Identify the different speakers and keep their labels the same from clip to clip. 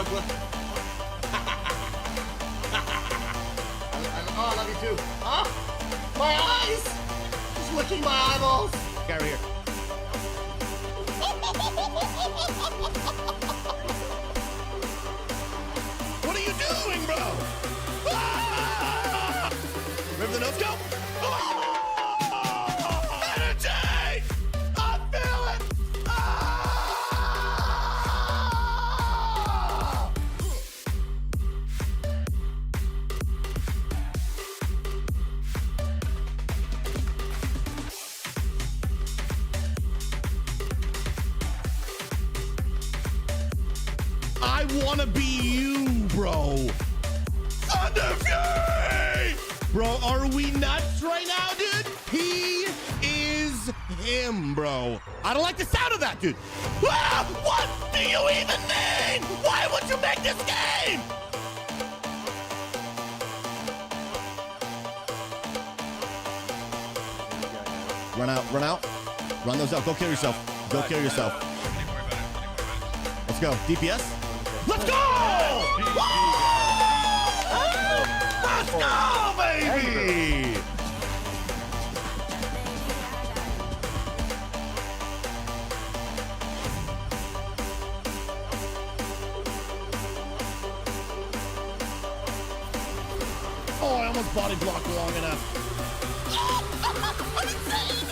Speaker 1: Brooklyn. Oh, I love you too. Huh? My eyes! Just licking my eyeballs. Get over here. What are you doing, bro? Ah! Remember the notes go? Oh! Energy! I feel it! Ah! I wanna be you, bro. Thunder Fury! Bro, are we nuts right now, dude? He is him, bro. I don't like the sound of that, dude. Ah, what do you even mean? Why would you make this game? Run out, run out. Run those out. Go kill yourself. Go kill yourself. Let's go. DPS. Let's go! Woo! Let's go, baby! Oh, I almost body blocked long enough. I'm insane!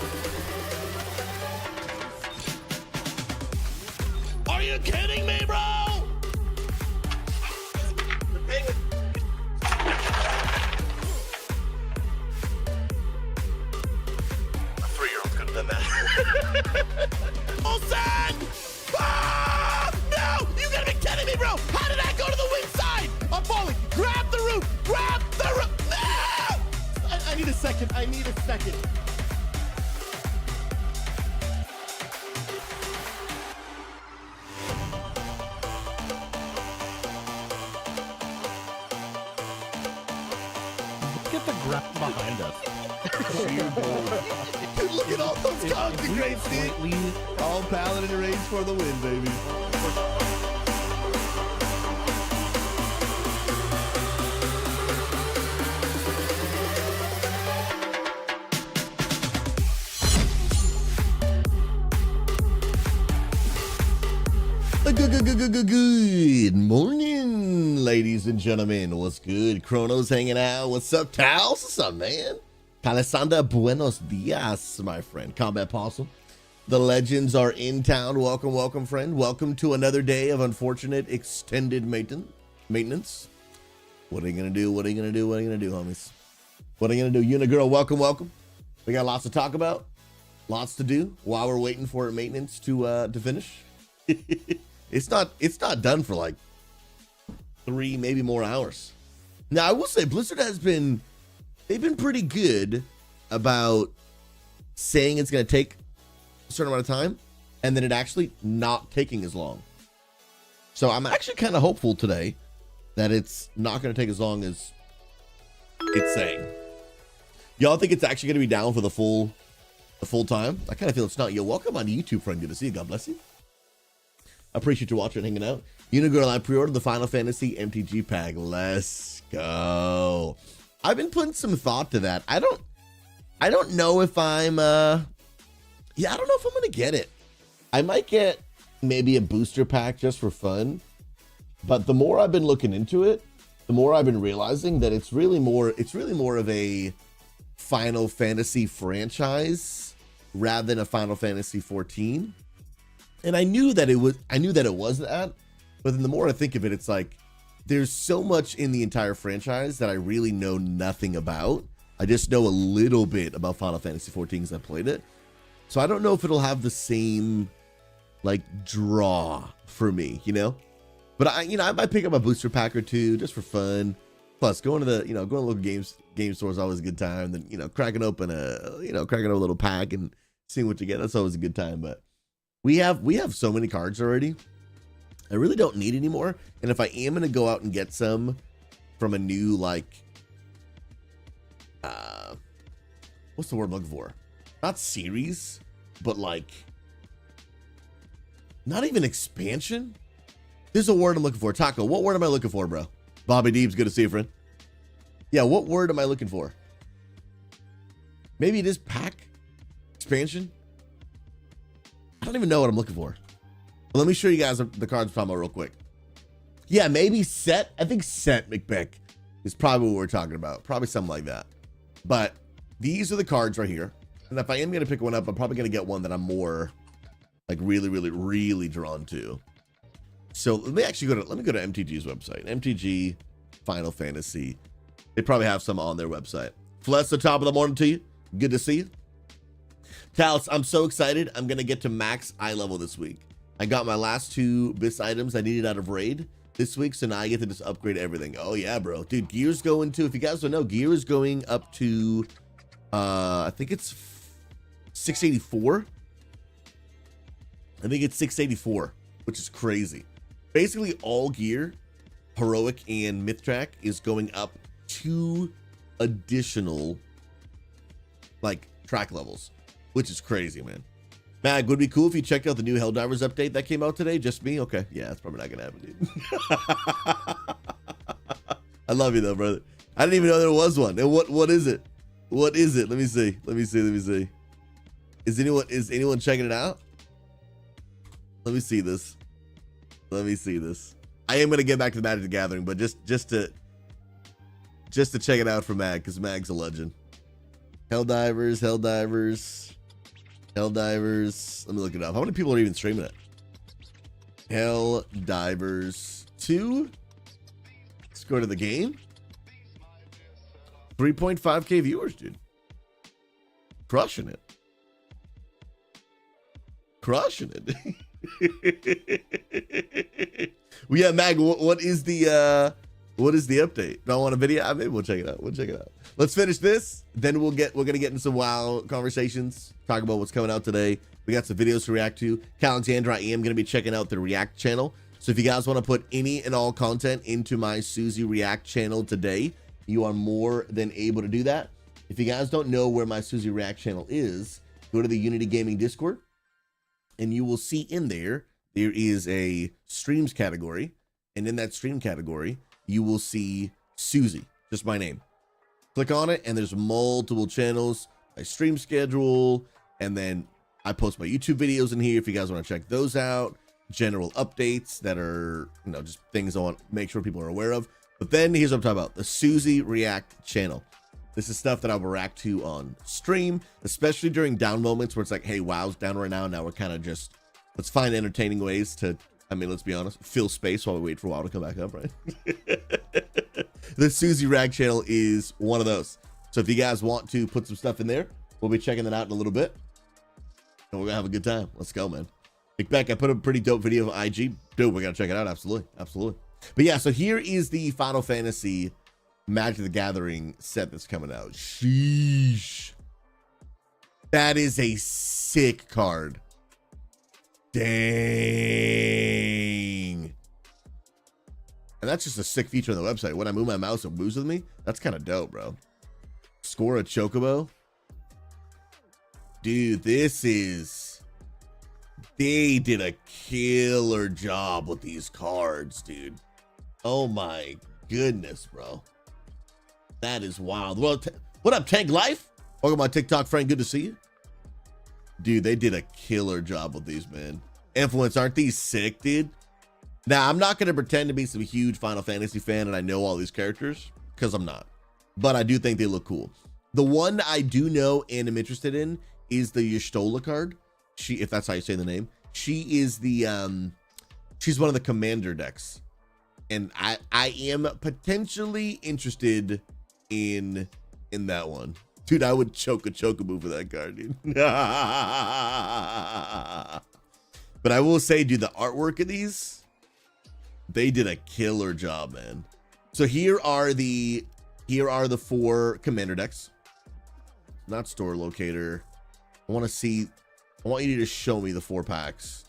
Speaker 1: Are you kidding me, bro? Mon-Sat! Ah! No! You gotta be kidding me, bro! How did I go to the wind side? I'm falling! Grab the roof! Grab the roof! No! I need a second. I need a second.
Speaker 2: Get the grab behind us.
Speaker 1: Dude, look at all those concentrates, dude. All paladin range for the win, baby. Good morning, ladies and gentlemen. What's good? Chrono's hanging out. What's up, Tals? What's up, man? Calisanda, buenos dias, my friend. Combat Possum. The legends are in town. Welcome, welcome, friend. Welcome to another day of unfortunate extended maintenance. What are you gonna do? What are you gonna do? What are you gonna do, homies? What are you gonna do? Unigirl, welcome, welcome. We got lots to talk about, lots to do while we're waiting for maintenance to finish. It's not done for like 3, maybe more hours. Now, I will say Blizzard they've been pretty good about saying it's going to take a certain amount of time and then it actually not taking as long. So I'm actually kind of hopeful today that it's not going to take as long as it's saying. Y'all think it's actually going to be down for the full time? I kind of feel it's not. Yo, welcome on YouTube, friend. Good to see you. God bless you. Appreciate you watching and hanging out. Unigirl, I pre-ordered the Final Fantasy MTG pack. Let's go. I've been putting some thought to that. I don't know if I'm I don't know if I'm gonna get it. I might get maybe a booster pack just for fun. But the more I've been looking into it, the more I've been realizing that it's really more of a Final Fantasy franchise rather than a Final Fantasy 14. And I knew that it was that, but then the more I think of it, it's like there's so much in the entire franchise that I really know nothing about. I just know a little bit about Final Fantasy 14 because I played it. So I don't know if it'll have the same like draw for me, you know? But I might pick up a booster pack or two just for fun. Plus going to local game store is always a good time. Then, cracking open a little pack and seeing what you get. That's always a good time. But we have so many cards already. I really don't need any more. And if I am going to go out and get some from a new, like, what's the word I'm looking for? Not series, but like, not even expansion. This is a word I'm looking for. Taco, what word am I looking for, bro? Bobby Deeb's good to see you, friend. Yeah, what word am I looking for? Maybe it is pack expansion. I don't even know what I'm looking for. But let me show you guys the cards I'm talking about real quick. Yeah, maybe set. I think set McBeck is probably what we're talking about. Probably something like that. But these are the cards right here. And if I am going to pick one up, I'm probably going to get one that I'm more like really drawn to. So let me actually go to MTG's website. MTG Final Fantasy. They probably have some on their website. Fletch, the top of the morning to you. Good to see you. Talos, I'm so excited. I'm going to get to max eye level this week. I got my last 2 BIS items I needed out of raid this week, so now I get to just upgrade everything. Oh yeah, bro. Dude, gear's going to, if you guys don't know, gear is going up to, I think it's 684. I think it's 684, which is crazy. Basically all gear, heroic and myth track, is going up 2 additional like track levels, which is crazy, man. Mag, would it be cool if you checked out the new Helldivers update that came out today? Just me? Okay. Yeah, that's probably not gonna happen, dude. I love you though, brother. I didn't even know there was one. And what is it? What is it? Let me see. Is anyone checking it out? Let me see this. I am gonna get back to the Magic the Gathering, but just to check it out for Mag, because Mag's a legend. Helldivers. Let me look it up. How many people are even streaming it? Helldivers 2. Let's go to the game. 3.5k viewers, dude. Crushing it. Well, yeah, Mag, what is the update? Do I want a video? Maybe we'll check it out. Let's finish this. Then we're gonna get into some WoW conversations. Talk about what's coming out today. We got some videos to react to. Alexandra, I am gonna be checking out the React channel. So if you guys want to put any and all content into my SouZy React channel today, you are more than able to do that. If you guys don't know where my SouZy React channel is, go to the Unity Gaming Discord, and you will see in there is a streams category, and in that stream category, you will see SouZy, just my name. Click on it, and there's multiple channels, my stream schedule, and then I post my YouTube videos in here if you guys want to check those out. General updates that are, just things I want to make sure people are aware of. But then here's what I'm talking about, the SouZy React channel. This is stuff that I will react to on stream, especially during down moments where it's like, hey, WoW's down right now. Now we're kind of just, let's find entertaining ways to, let's be honest, fill space while we wait for WoW to come back up, right? The SouZy React channel is one of those. So if you guys want to put some stuff in there, we'll be checking that out in a little bit. And we're going to have a good time. Let's go, man. Beck, I put a pretty dope video of IG. Dude, we got to check it out. Absolutely. But yeah, so here is the Final Fantasy Magic the Gathering set that's coming out. Sheesh. That is a sick card. Dang. And that's just a sick feature on the website. When I move my mouse, it moves with me. That's kind of dope, bro. Score a Chocobo. Dude, they did a killer job with these cards, dude. Oh my goodness, bro. That is wild. Well, what up, Tank Life? Welcome, my TikTok friend. Good to see you. Dude, they did a killer job with these, man. Influence, aren't these sick, dude? Now, I'm not going to pretend to be some huge Final Fantasy fan and I know all these characters, because I'm not. But I do think they look cool. The one I do know and am interested in is the Y'shtola card. If that's how you say the name. She is she's one of the commander decks. And I am potentially interested in that one. Dude, I would choke a Chocobo for that card, dude. But I will say, dude, the artwork of these, they did a killer job, man. So here are the 4 commander decks. Not store locator. I want you to show me the 4 packs.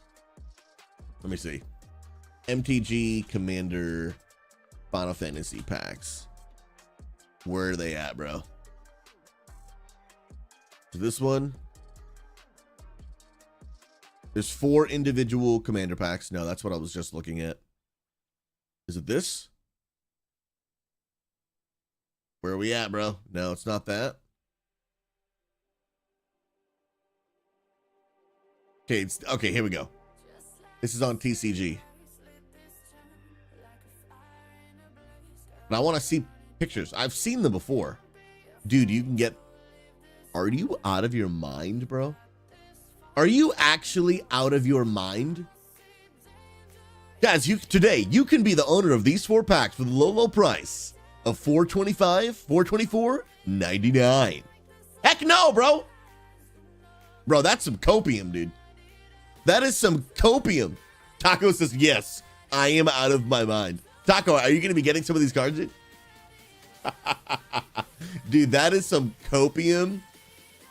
Speaker 1: Let me see. MTG Commander Final Fantasy packs. Where are they at, bro? So this one. There's 4 individual commander packs. No, that's what I was just looking at. Is it this? Where are we at, bro? No, it's not that. Okay, okay, here we go. This is on TCG. And I want to see pictures. I've seen them before. Dude, you can get... Are you out of your mind, bro? Are you actually out of your mind? Guys, today, you can be the owner of these 4 packs for the low price of $425, $424.99. Heck no, bro. Bro, that's some copium, dude. That is some copium. Taco says, yes, I am out of my mind. Taco, are you going to be getting some of these cards, dude? Dude, that is some copium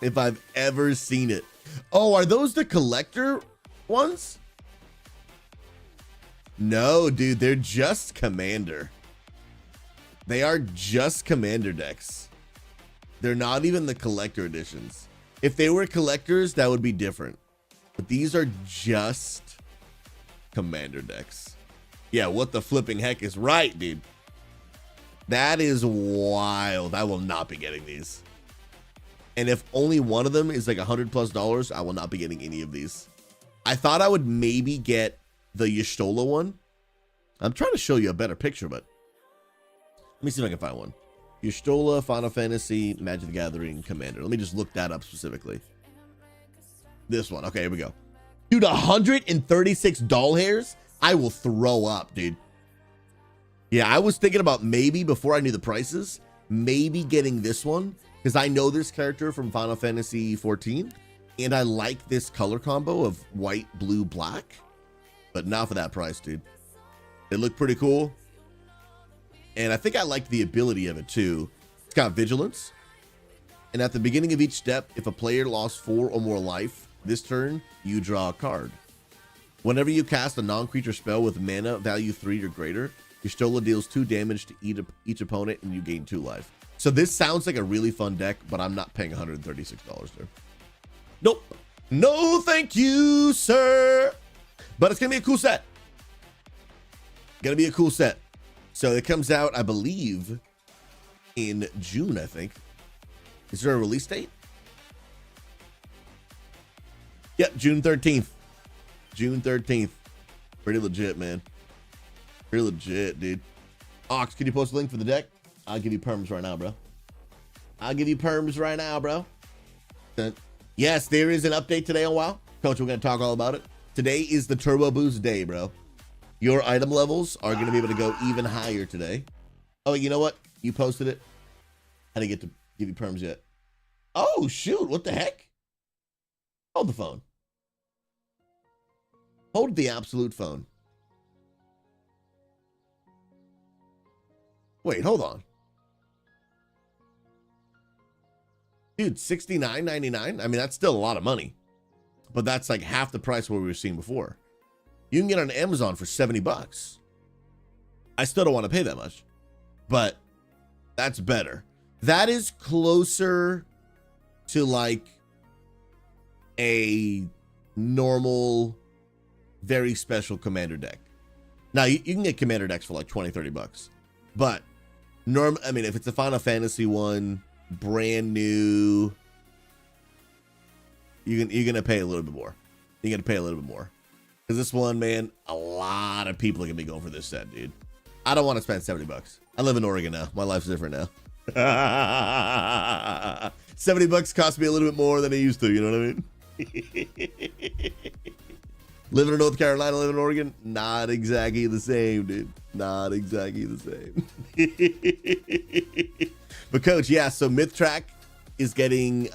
Speaker 1: if I've ever seen it. Oh, are those the collector ones? No, dude, they're just Commander. They are just Commander decks. They're not even the collector editions. If they were collectors, that would be different. But these are just Commander decks. Yeah, what the flipping heck is right, dude? That is wild. I will not be getting these. And if only one of them is like $100+, I will not be getting any of these. I thought I would maybe get the Y'shtola one. I'm trying to show you a better picture, but let me see if I can find one. Y'shtola, Final Fantasy, Magic the Gathering, Commander. Let me just look that up specifically. This one. Okay, here we go. Dude, 136 doll hairs? I will throw up, dude. Yeah, I was thinking about maybe, before I knew the prices, maybe getting this one, because I know this character from Final Fantasy 14, and I like this color combo of white, blue, black, but not for that price, dude. It looked pretty cool, and I think I liked the ability of it too. It's got Vigilance, and at the beginning of each step, if a player lost 4 or more life this turn, you draw a card. Whenever you cast a non-creature spell with mana value 3 or greater, Y'shtola deals 2 damage to each opponent and you gain 2 life. So this sounds like a really fun deck, but I'm not paying $136 there. Nope. No, thank you, sir. But it's going to be a cool set. Going to be a cool set. So it comes out, I believe, in June, I think. Is there a release date? Yep, June 13th. June 13th. Pretty legit, man. Pretty legit, dude. Ox, can you post a link for the deck? I'll give you perms right now, bro. I'll give you perms right now, bro. Yes, there is an update today on WoW. Coach, we're going to talk all about it. Today is the Turbo Boost day, bro. Your item levels are going to be able to go even higher today. Oh, you know what? You posted it. I didn't get to give you perms yet. Oh, shoot. What the heck? Hold the phone. Hold the absolute phone. Wait, hold on. Dude, $69.99? I mean, that's still a lot of money. But that's like half the price what we were seeing before. You can get it on Amazon for $70. I still don't want to pay that much. But that's better. That is closer to like a normal, very special commander deck. Now, you can get commander decks for like $20-$30. But I mean, if it's a Final Fantasy one, brand new, you're gonna pay a little bit more. You're gonna pay a little bit more. Because this one, man, a lot of people are gonna be going for this set, dude. I don't want to spend $70. I live in Oregon now. My life's different now. $70 costs me a little bit more than it used to, you know what I mean? Living in North Carolina, living in Oregon, not exactly the same, dude. Not exactly the same. But coach, yeah, so Myth Track is getting 2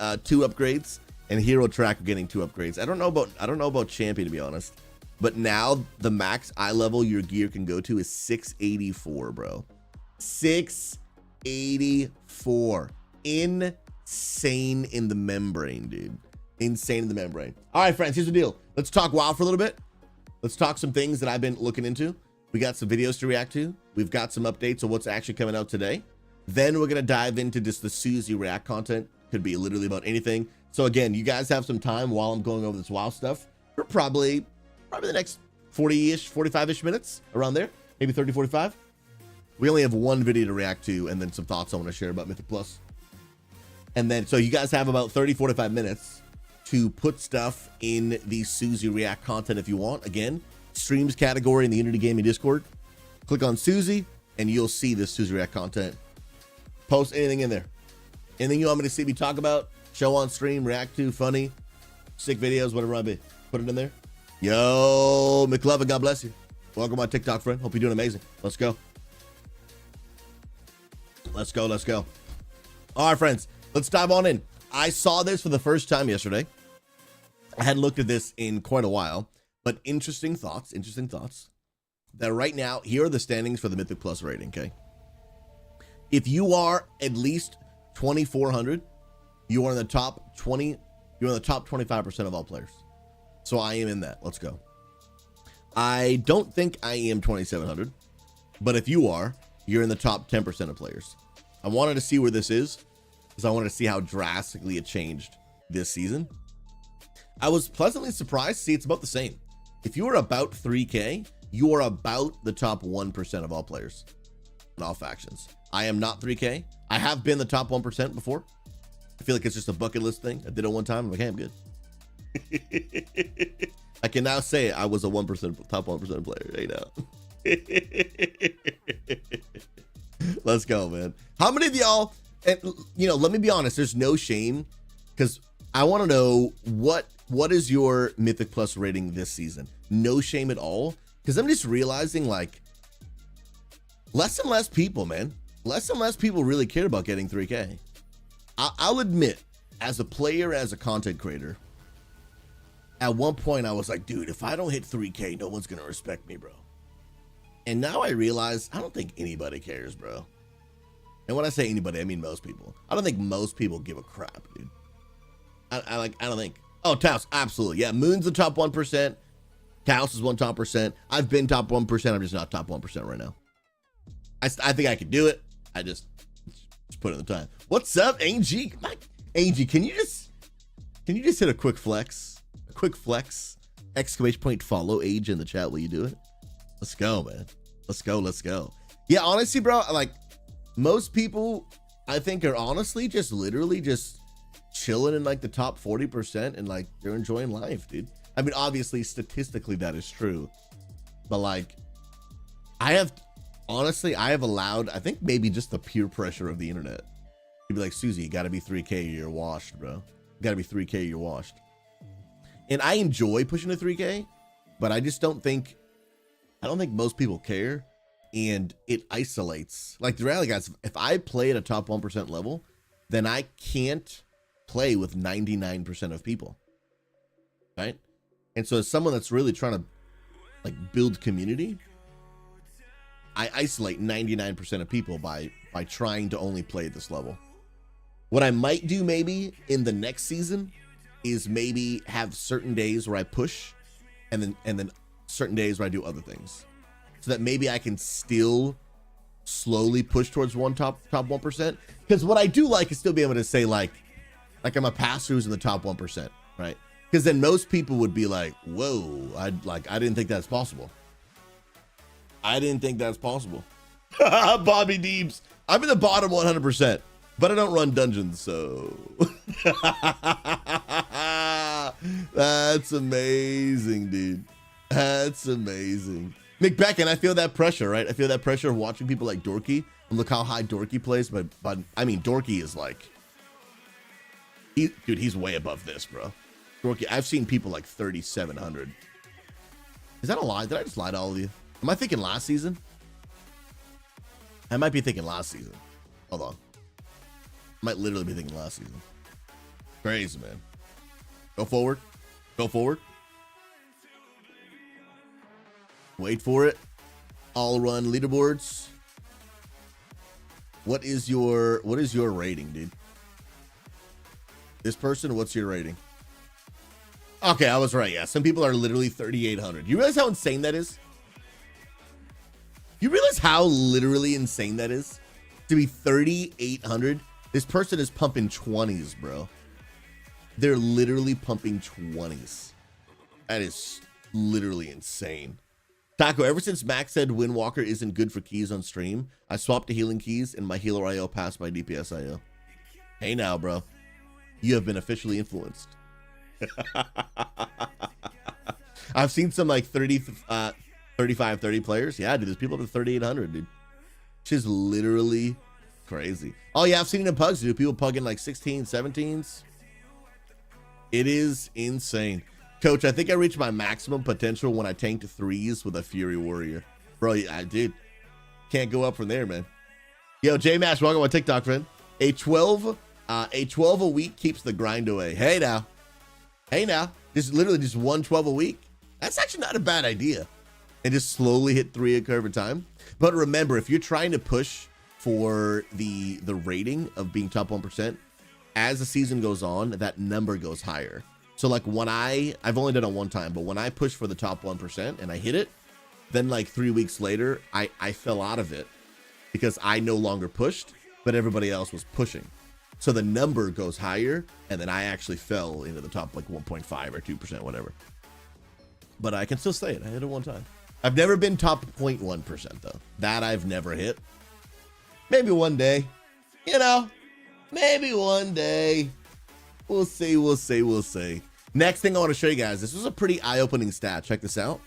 Speaker 1: upgrades, and Hero Track are getting 2 upgrades. I don't know about Champion, to be honest. But now the max eye level your gear can go to is 684, bro. 684. Insane in the membrane, dude. Insane in the membrane. All right, friends, here's the deal. Let's talk WoW for a little bit. Let's talk some things that I've been looking into. We got some videos to react to. We've got some updates on what's actually coming out today. Then we're going to dive into just the SouZy React content. Could be literally about anything. So again, you guys have some time while I'm going over this WoW stuff for probably the next 40-ish, 45-ish minutes, around there. maybe 30, 45. We only have one video to react to and then some thoughts I want to share about Mythic Plus. And then, so you guys have about 30, 45 minutes to put stuff in the SouZy React content if you want. Again, streams category in the Unity Gaming Discord. Click on SouZy and you'll see this SouZy React content. Post anything in there. Anything you want me to see me talk about, show on stream, react to, funny, sick videos, whatever it might be. Put it in there. Yo, McLovin, God bless you. Welcome, my TikTok friend. Hope you're doing amazing. Let's go. Let's go, let's go. All right, friends, let's dive on in. I saw this for the first time yesterday. I hadn't looked at this in quite a while, but interesting thoughts. That right now, here are the standings for the Mythic Plus rating, okay? If you are at least 2,400, you are in the top 20, you're in the top 25% of all players. So I am in that. Let's go. I don't think I am 2,700, but if you are, you're in the top 10% of players. I wanted to see where this is because I wanted to see how drastically it changed this season. I was pleasantly surprised to see it's about the same. If you are about 3K, you are about the top 1% of all players in all factions. I am not 3K. I have been the top 1% before. I feel like it's just a bucket list thing. I did it one time. I'm like, hey, I'm good. I can now say I was a 1% top 1% player. Hey, now. Let's go, man. How many of y'all, and you know, let me be honest, there's no shame because I want to know what is your Mythic Plus rating this season? No shame at all. Because I'm just realizing like less and less people, man. Less and less people really care about getting 3K. I'll admit, as a player, as a content creator, at one point I was like, dude, if I don't hit 3K, no one's going to respect me, bro. And now I realize I don't think anybody cares, bro. And when I say anybody, I mean most people. I don't think most people give a crap, dude. I don't think. Oh, Taos, absolutely. Yeah, Moon's the top 1%. Taos is top percent. I've been top 1%. I'm just not top 1% right now. I think I could do it. I just put in the time. What's up, AG? AG, can you just hit a quick flex? A quick flex. Exclamation point follow Age in the chat. Will you do it? Let's go, man. Let's go. Yeah, honestly, bro, like most people I think are honestly just literally just chilling in like the top 40% and like they're enjoying life, dude. I mean, obviously statistically that is true, but like I have allowed, I think maybe just the peer pressure of the internet to be like, SouZy, you gotta be 3K or you're washed, bro. You gotta be 3K or you're washed. And I enjoy pushing to 3K, but I don't think most people care, and it isolates. Like the reality, guys, if I play at a top 1% level, then I can't play with 99% of people, right? And so as someone that's really trying to like build community, I isolate 99% of people by trying to only play at this level. What I might do maybe in the next season is maybe have certain days where I push and then certain days where I do other things, so that maybe I can still slowly push towards top 1%. Because what I do like is still be able to say like I'm a passer who's in the top 1%, right? Because then most people would be like, whoa, I didn't think that's possible. Bobby Deebs, I'm in the bottom 100%, but I don't run dungeons, so. That's amazing, dude. That's amazing. McBecken, I feel that pressure, right? I feel that pressure of watching people like Dorky, and look how high Dorky plays, but I mean, Dorky is like, dude, he's way above this, bro. Dorky, I've seen people like 3,700. Is that a lie? Did I just lie to all of you? Am I thinking last season? I might be thinking last season. Hold on. I might literally be thinking last season. Crazy, man. Go forward. Wait for it. All run leaderboards. What is your rating, dude? This person, what's your rating? Okay, I was right. Yeah, some people are literally 3,800. You realize how insane that is? You realize how literally insane that is? To be 3,800? This person is pumping 20s, bro. They're literally pumping 20s. That is literally insane. Taco, ever since Max said Windwalker isn't good for keys on stream, I swapped to healing keys and my healer IO passed my DPS IO. Hey now, bro. You have been officially influenced. I've seen some like 35, 30 players. Yeah, dude, there's people up to 3,800, dude. Which is literally crazy. Oh, yeah, I've seen it in pugs, dude. People pugging like 16, 17s. It is insane. Coach, I think I reached my maximum potential when I tanked 3s with a Fury Warrior. Bro, I did. Can't go up from there, man. Yo, J-Mash, welcome on TikTok, friend. A 12 a week keeps the grind away. Hey now. Hey now. This is literally just 1 12 a week. That's actually not a bad idea. And just slowly hit 3 a curve at time. But remember, if you're trying to push for the rating of being top 1%, as the season goes on, that number goes higher. So like when I've only done it one time, but when I push for the top 1% and I hit it, then like 3 weeks later, I fell out of it because I no longer pushed, but everybody else was pushing. So the number goes higher, and then I actually fell into the top like 1.5 or 2%, whatever. But I can still say it. I hit it one time. I've never been top 0.1% though. That I've never hit. Maybe one day, you know, maybe one day. We'll see, we'll see, we'll see. Next thing I want to show you guys, this was a pretty eye-opening stat. Check this out.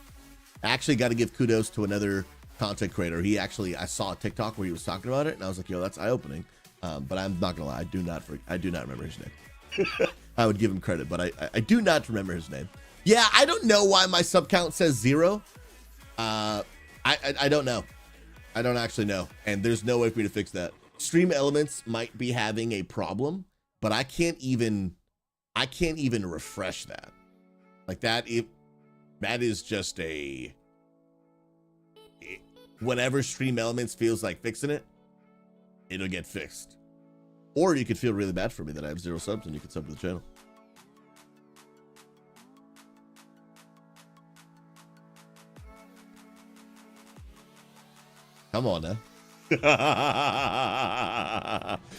Speaker 1: I actually got to give kudos to another content creator. I saw a TikTok where he was talking about it, and I was like, yo, that's eye-opening. But I'm not gonna lie, I do not remember his name. I would give him credit, but I do not remember his name. Yeah, I don't know why my sub count says 0. I don't know. I don't actually know, and there's no way for me to fix that. Stream Elements might be having a problem, but I can't even refresh that. Like that is just whenever Stream Elements feels like fixing it, it'll get fixed. Or you could feel really bad for me that I have 0 subs and you could sub to the channel. Come on now.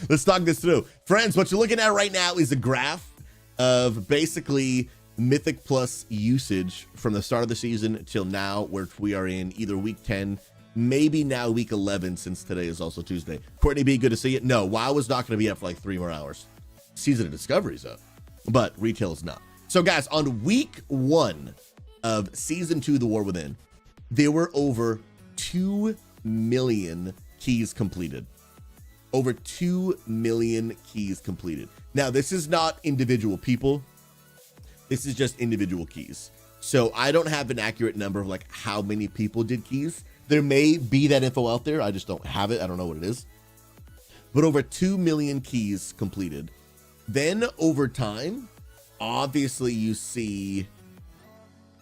Speaker 1: Let's talk this through. Friends, what you're looking at right now is a graph of basically Mythic Plus usage from the start of the season till now, where we are in either week 10, maybe now week 11, since today is also Tuesday. Courtney B, good to see you. No, WoW is not going to be up for like 3 more hours. Season of Discovery's up, but retail is not. So guys, on week 1 of season 2, The War Within, there were over 2 million keys completed. Over 2 million keys completed. Now, this is not individual people. This is just individual keys. So I don't have an accurate number of like how many people did keys. There may be that info out there. I just don't have it. I don't know what it is. But over 2 million keys completed. Then over time, obviously you see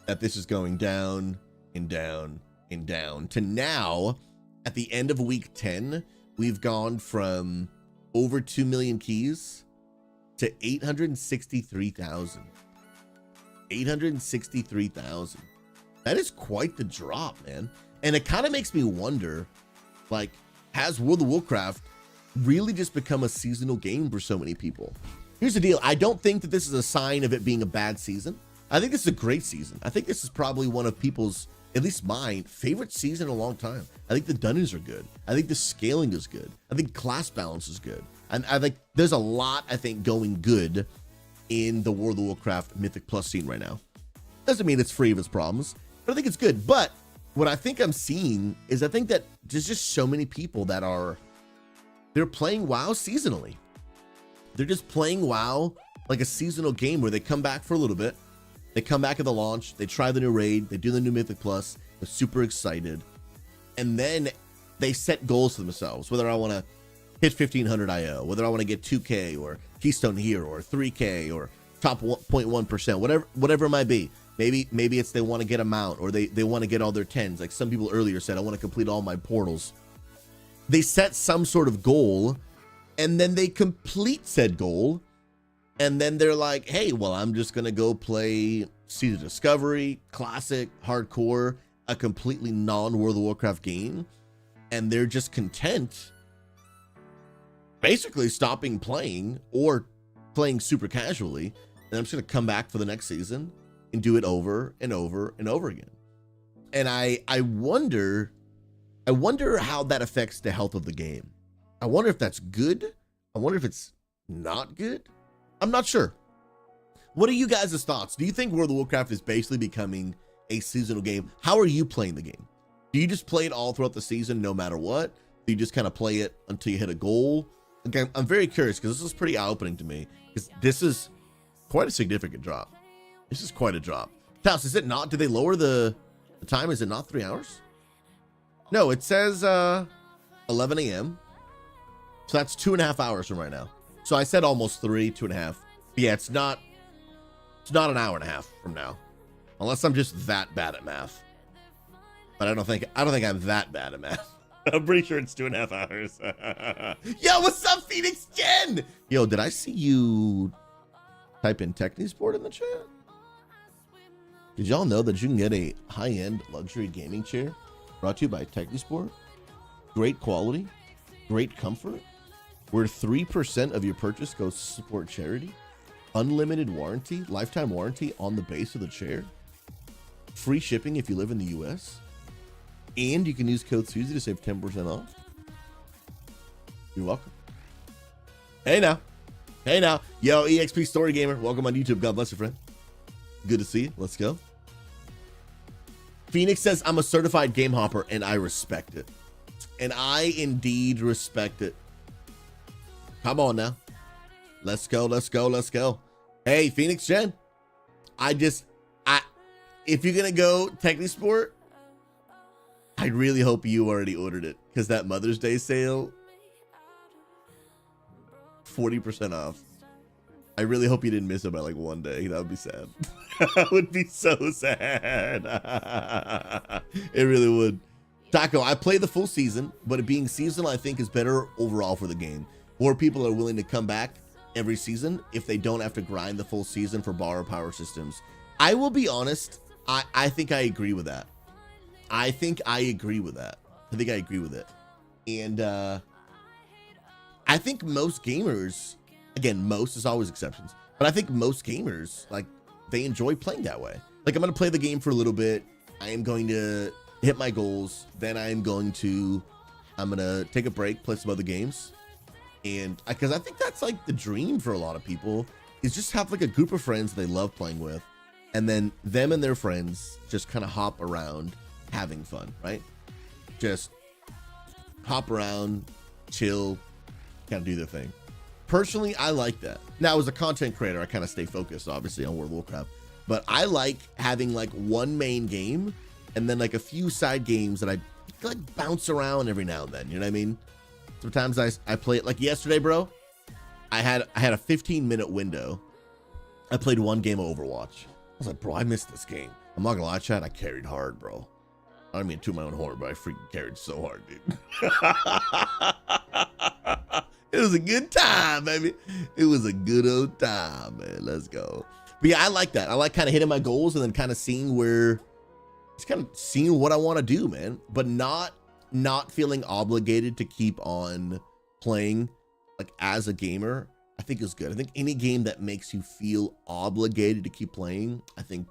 Speaker 1: that this is going down and down and down to now at the end of week 10, we've gone from over 2 million keys to 863,000. 863,000. That is quite the drop, man. And it kind of makes me wonder, like, has World of Warcraft really just become a seasonal game for so many people? Here's the deal. I don't think that this is a sign of it being a bad season. I think this is a great season. I think this is probably one of people's, at least mine, favorite season in a long time. I think the dungeons are good. I think the scaling is good. I think class balance is good. And I think there's a lot, I think, going good in the World of Warcraft Mythic Plus scene right now. Doesn't mean it's free of its problems, but I think it's good. But what I think I'm seeing is I think that there's just so many people that they're playing WoW seasonally. They're just playing WoW like a seasonal game where they come back for a little bit. They come back at the launch, they try the new raid, they do the new Mythic Plus, they're super excited. And then they set goals for themselves, whether I want to hit 1500 IO, whether I want to get 2K or Keystone Hero or 3K or top 0.1%, whatever it might be. Maybe it's they want to get a mount or they want to get all their 10s. Like some people earlier said, I want to complete all my portals. They set some sort of goal and then they complete said goal. And then they're like, hey, well, I'm just going to go play Season of Discovery, Classic, Hardcore, a completely non-World of Warcraft game. And they're just content basically stopping playing or playing super casually. And I'm just going to come back for the next season and do it over and over and over again. And I wonder how that affects the health of the game. I wonder if that's good. I wonder if it's not good. I'm not sure. What are you guys' thoughts? Do you think World of Warcraft is basically becoming a seasonal game? How are you playing the game? Do you just play it all throughout the season no matter what? Do you just kind of play it until you hit a goal? Again, I'm very curious because this is pretty eye-opening to me, because this is quite a significant drop. This is quite a drop. Taos, is it not? Did they lower the time? Is it not 3 hours? No, it says 11 a.m. So that's 2.5 hours from right now. So I said almost 3, 2.5. But yeah, it's not an hour and a half from now, unless I'm just that bad at math. But I don't think I'm that bad at math. I'm pretty sure it's 2.5 hours. Yo, what's up, Phoenix Jen? Yo, did I see you type in Technisport in the chat? Did y'all know that you can get a high-end luxury gaming chair brought to you by Technisport? Great quality, great comfort, where 3% of your purchase goes to support charity, unlimited warranty, lifetime warranty on the base of the chair, free shipping if you live in the US, and you can use code SouZy to save 10% off. You're welcome. Hey now. Hey now. Yo, EXP Story Gamer. Welcome on YouTube. God bless you, friend. Good to see you. Let's go. Phoenix says, I'm a certified game hopper, and I respect it. And I indeed respect it. Come on now. Let's go, let's go, let's go. Hey, Phoenix Jen. If you're going to go Technisport, I really hope you already ordered it, because that Mother's Day sale, 40% off. I really hope you didn't miss it by like one day. That would be sad. That would be so sad. It really would. Taco, I play the full season, but it being seasonal, I think is better overall for the game. More people are willing to come back every season if they don't have to grind the full season for borrow power systems. I will be honest. I think I agree with that. I think I agree with that. I think I agree with it. And I think most gamers, again, most is always exceptions, but I think most gamers, like, they enjoy playing that way. Like, I'm going to play the game for a little bit. I am going to hit my goals. Then I'm going to take a break, play some other games. And because I think that's like the dream for a lot of people, is just have like a group of friends they love playing with. And then them and their friends just kind of hop around having fun, right? Just hop around, chill, kind of do their thing. Personally, I like that. Now, as a content creator, I kind of stay focused, obviously, on World of Warcraft. But I like having like one main game and then like a few side games that I like bounce around every now and then. You know what I mean? Sometimes I play it. Like yesterday, bro, I had a 15-minute window. I played one game of Overwatch. I was like, bro, I missed this game. I'm not gonna lie, chat, I carried hard, bro. I don't mean to my own horn, but I freaking carried so hard, dude. It was a good time, baby. It was a good old time, man. Let's go. But yeah, I like that. I like kind of hitting my goals and then kind of seeing what I want to do, man. But not feeling obligated to keep on playing, like, as a gamer, I think is good. I think any game that makes you feel obligated to keep playing, I think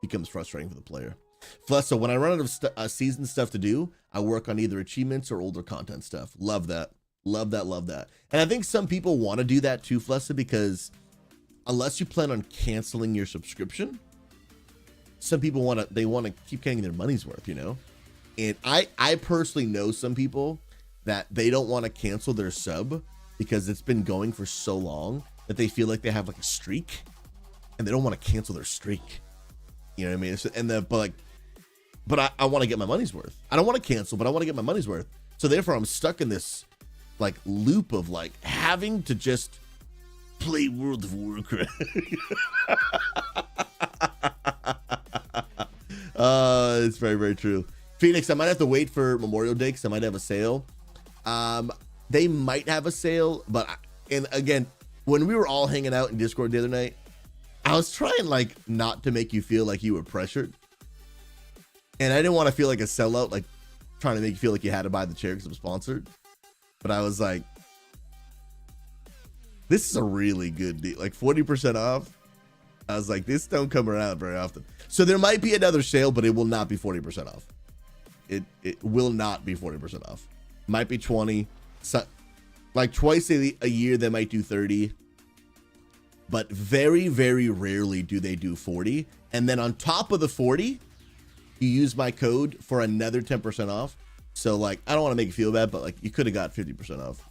Speaker 1: becomes frustrating for the player. So when I run out of season stuff to do, I work on either achievements or older content stuff. Love that. Love that, love that. And I think some people want to do that too, Flessa, because unless you plan on canceling your subscription, some people want to keep getting their money's worth, you know? And I personally know some people that they don't want to cancel their sub because it's been going for so long that they feel like they have like a streak and they don't want to cancel their streak. You know what I mean? But I want to get my money's worth. I don't want to cancel, but I want to get my money's worth. So therefore I'm stuck in this like loop of like having to just play World of Warcraft. It's very, very true. Phoenix, I might have to wait for Memorial Day because I might have a sale. They might have a sale, and again, when we were all hanging out in Discord the other night, I was trying like not to make you feel like you were pressured. And I didn't want to feel like a sellout, like trying to make you feel like you had to buy the chair because I'm sponsored. But I was like, this is a really good deal, like 40% off. I was like, this don't come around very often. So there might be another sale, but it will not be 40% off. It will not be 40% off. Might be 20. So, like twice a year, they might do 30. But very, very rarely do they do 40. And then on top of the 40, you use my code for another 10% off. So like, I don't want to make you feel bad, but like you could have got 50% off.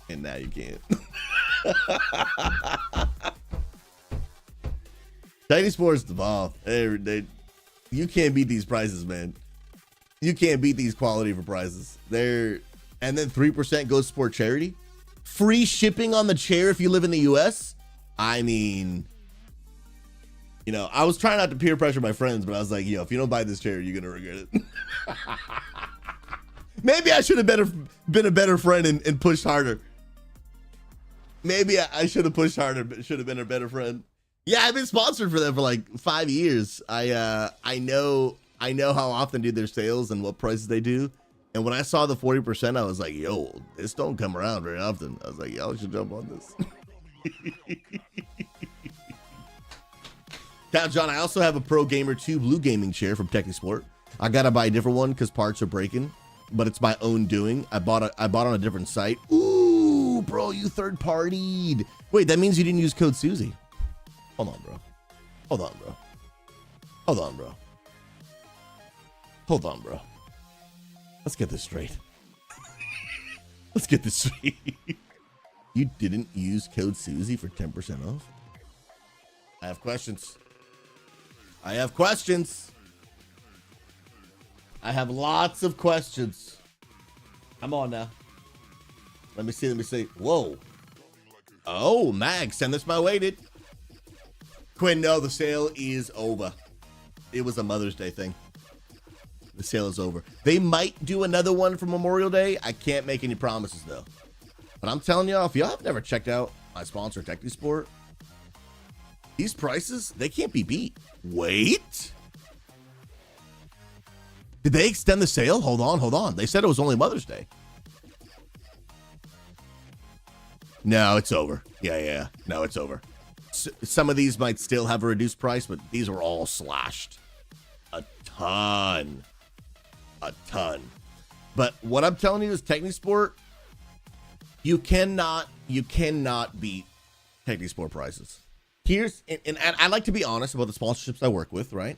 Speaker 1: And now you can't. Tiny Sports the ball. You can't beat these prices, man. You can't beat these quality for prices. And then 3% goes for charity. Free shipping on the chair if you live in the US. I mean, you know, I was trying not to peer pressure my friends, but I was like, yo, if you don't buy this chair, you're gonna regret it. Maybe I should have been a better friend and pushed harder. Maybe I should have pushed harder, but should have been a better friend. Yeah, I've been sponsored for them for like 5 years. I know how often do their sales and what prices they do. And when I saw the 40%, I was like, yo, this don't come around very often. I was like, y'all should jump on this. Now, John, I also have a Pro Gamer 2 blue gaming chair from TechniSport. I gotta buy a different one because parts are breaking, but it's my own doing. I bought on a different site. Ooh, bro, you third partied. Wait, that means you didn't use code SouZy. Hold on, bro. Hold on, bro. Hold on, bro. Hold on, bro. Let's get this straight. Let's get this straight. You didn't use code SouZy for 10% off? I have questions. I have questions. I have lots of questions. Come on now. Let me see. Whoa. Oh, Mag, send this my way, dude. Quinn, no, the sale is over. It was a Mother's Day thing. The sale is over. They might do another one for Memorial Day. I can't make any promises, though. But I'm telling y'all, if y'all have never checked out my sponsor, TechniSport, these prices, they can't be beat. Wait. Did they extend the sale? Hold on. They said it was only Mother's Day. No, it's over. Yeah. No, it's over. Some of these might still have a reduced price, but these are all slashed. A ton. But what I'm telling you is TechniSport, you cannot beat TechniSport prices. And I like to be honest about the sponsorships I work with, right?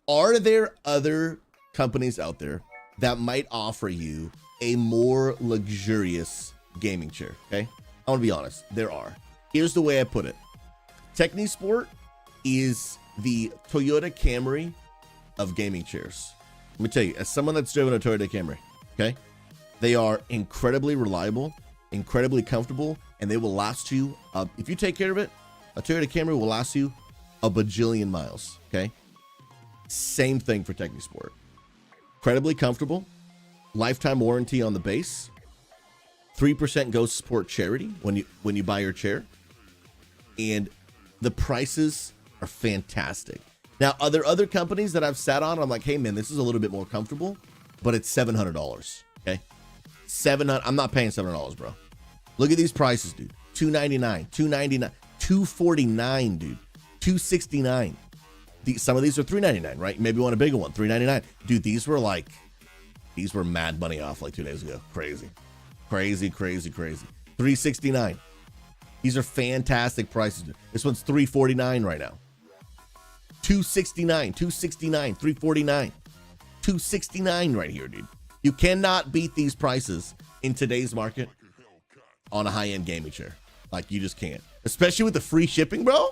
Speaker 1: Are there other companies out there that might offer you a more luxurious gaming chair? Okay, I want to be honest. There are. Here's the way I put it. TechniSport is the Toyota Camry of gaming chairs. Let me tell you, as someone that's driven a Toyota Camry, okay, they are incredibly reliable, incredibly comfortable, and they will last you, if you take care of it, a Toyota Camry will last you a bajillion miles, okay? Same thing for TechniSport. Incredibly comfortable, lifetime warranty on the base, 3% goes to support charity when you buy your chair, and the prices are fantastic. Now, other companies that I've sat on, I'm like, hey man, this is a little bit more comfortable, but it's $700, okay? I'm not paying $700, bro. Look at these prices, dude. $299, $299, $249, dude. $269. Some of these are $399, right? Maybe you want a bigger one, $399. Dude, these were mad money off like 2 days ago. Crazy. $369. These are fantastic prices, dude. This one's $349 right now. $269, $269, $349, $269 right here, dude. You cannot beat these prices in today's market on a high-end gaming chair. Like, you just can't. Especially with the free shipping, bro.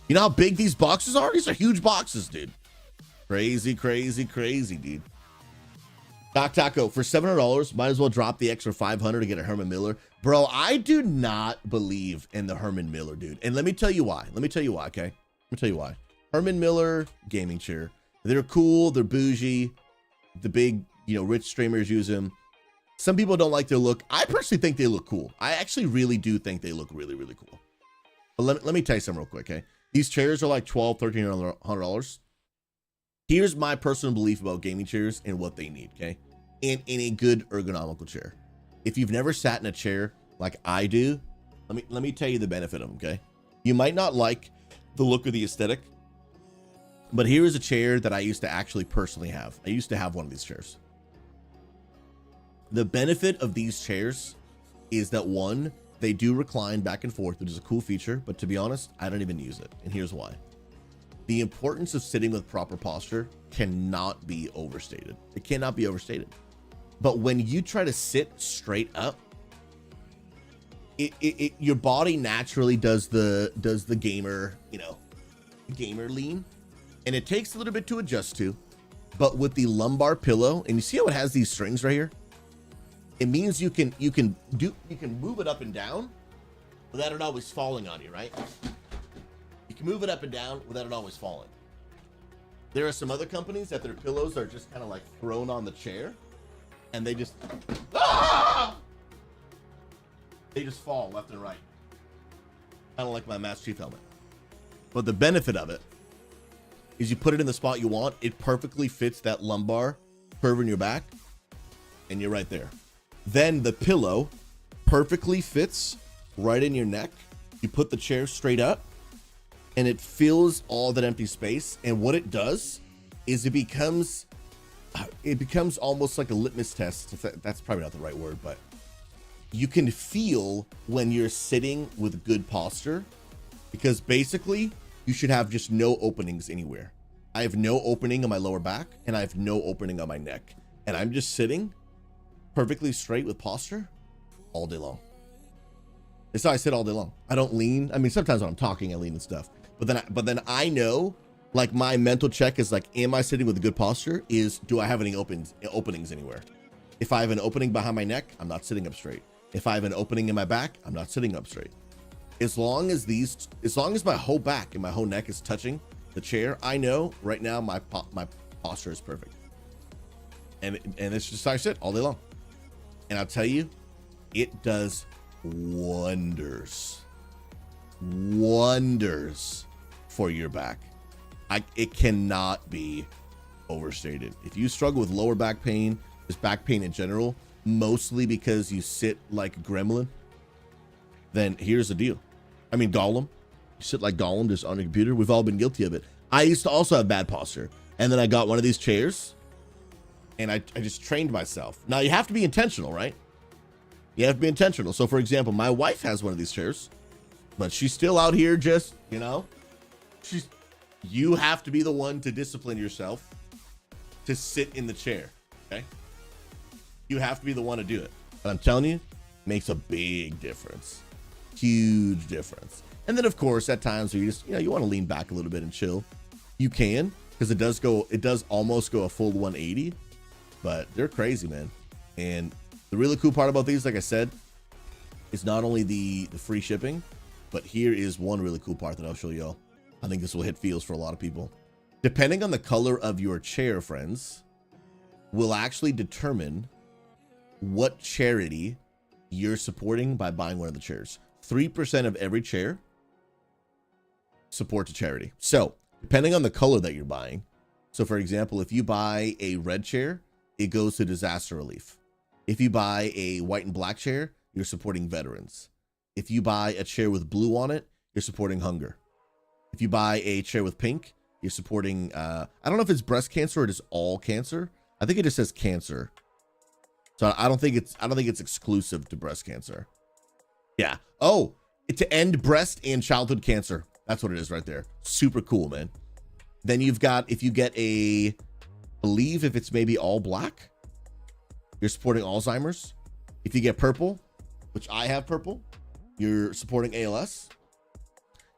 Speaker 1: You know how big these boxes are? These are huge boxes, dude. Crazy, dude. Doc Taco, for $700, might as well drop the extra $500 to get a Herman Miller. Bro, I do not believe in the Herman Miller, dude. And let me tell you why. Okay? Let me tell you why. Herman Miller gaming chair. They're cool. They're bougie. The big, rich streamers use them. Some people don't like their look. I personally think they look cool. I actually really do think they look really, really cool. But let me tell you something real quick, okay? These chairs are like $1,200, $1,300. Here's my personal belief about gaming chairs and what they need, okay? In a good ergonomical chair. If you've never sat in a chair like I do, let me tell you the benefit of them, okay? You might not like the look of the aesthetic. But here is a chair that I used to actually personally have. I used to have one of these chairs. The benefit of these chairs is that, one, they do recline back and forth, which is a cool feature, but to be honest, I don't even use it. And here's why. The importance of sitting with proper posture cannot be overstated. It cannot be overstated. But when you try to sit straight up, your body naturally does the gamer, gamer lean, and it takes a little bit to adjust to. But with the lumbar pillow, and you see how it has these strings right here? It means you can move it up and down without it always falling on you, right? You can move it up and down without it always falling. There are some other companies that their pillows are just kind of like thrown on the chair, and they just they just fall left and right. Kind of like my Master Chief helmet. But the benefit of it is you put it in the spot you want. It perfectly fits that lumbar curve in your back, and you're right there. Then the pillow perfectly fits right in your neck. You put the chair straight up, and it fills all that empty space. And what it does is it becomes almost like a litmus test. That's probably not the right word, but you can feel when you're sitting with good posture, because basically you should have just no openings anywhere. I have no opening on my lower back, and I have no opening on my neck, and I'm just sitting perfectly straight with posture all day long. That's how I sit all day long. I don't lean. I mean, sometimes when I'm talking, I lean and stuff, but then I know, like, my mental check is like, am I sitting with a good posture? Do I have any openings anywhere? If I have an opening behind my neck, I'm not sitting up straight. If I have an opening in my back, I'm not sitting up straight. As long as my whole back and my whole neck is touching the chair, I know right now my posture is perfect. And it's just how I sit all day long. And I'll tell you, it does wonders for your back. It cannot be overstated. If you struggle with lower back pain, just back pain in general, mostly because you sit like a gremlin, then here's the deal. I mean, Gollum. You sit like Gollum just on a computer. We've all been guilty of it. I used to also have bad posture, and then I got one of these chairs, and I just trained myself. Now, you have to be intentional, right? You have to be intentional. So, for example, my wife has one of these chairs, but she's still out here just, you have to be the one to discipline yourself to sit in the chair, okay? You have to be the one to do it. But I'm telling you, it makes a big difference. Huge difference. And then, of course, at times where you just, you want to lean back a little bit and chill, you can, because it does almost go a full 180, but they're crazy, man. And the really cool part about these, like I said, is not only the free shipping, but here is one really cool part that I'll show y'all. I think this will hit feels for a lot of people. Depending on the color of your chair, friends, will actually determine what charity you're supporting by buying one of the chairs. 3% of every chair supports a charity. So depending on the color that you're buying, so for example, if you buy a red chair, it goes to disaster relief. If you buy a white and black chair, you're supporting veterans. If you buy a chair with blue on it, you're supporting hunger. If you buy a chair with pink, you're supporting, I don't know if it's breast cancer or it is all cancer. I think it just says cancer. So I don't think it's exclusive to breast cancer. Yeah. Oh, to end breast and childhood cancer. That's what it is right there. Super cool, man. Then you've got, if you get I believe if it's maybe all black, you're supporting Alzheimer's. If you get purple, which I have purple, you're supporting ALS.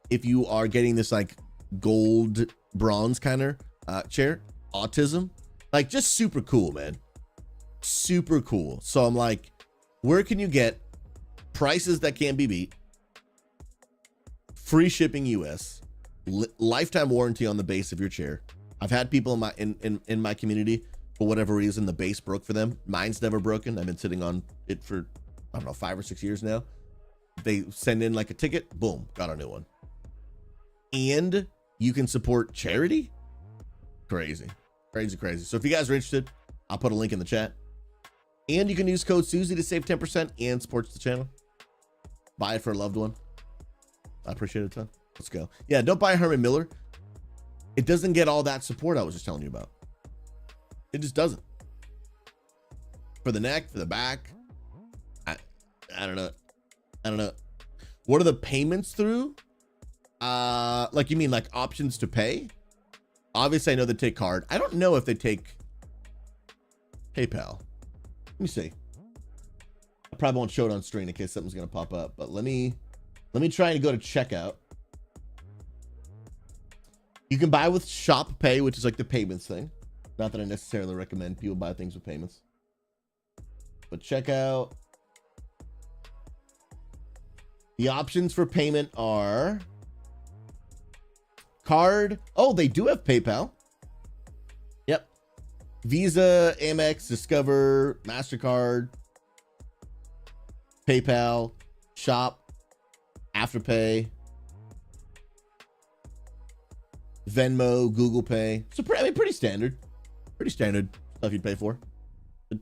Speaker 1: If you are getting this like gold bronze kind of chair, autism, like just super cool, man. Super cool. So I'm like, where can you get prices that can't be beat, free shipping US, lifetime warranty on the base of your chair? I've had people in my community, for whatever reason, the base broke for them. Mine's never broken. I've been sitting on it for, I don't know, 5 or 6 years now. They send in like a ticket, boom, got a new one. And you can support charity. Crazy. So if you guys are interested, I'll put a link in the chat. And you can use code SouZy to save 10% and supports the channel. Buy it for a loved one. I appreciate it a ton. Let's go. Yeah, don't buy Herman Miller. It doesn't get all that support I was just telling you about. It just doesn't. For the neck, for the back. I don't know. I don't know. What are the payments through? Like, you mean like options to pay? Obviously, I know they take card. I don't know if they take PayPal. Let me see. I probably won't show it on screen in case something's gonna pop up, but let me try and go to checkout. You can buy with Shop Pay, which is like the payments thing. Not that I necessarily recommend people buy things with payments. But checkout. The options for payment are card. Oh, they do have PayPal. Yep. Visa, Amex, Discover, MasterCard, PayPal, Shop, Afterpay, Venmo, Google Pay. So I mean, pretty standard stuff you'd pay for.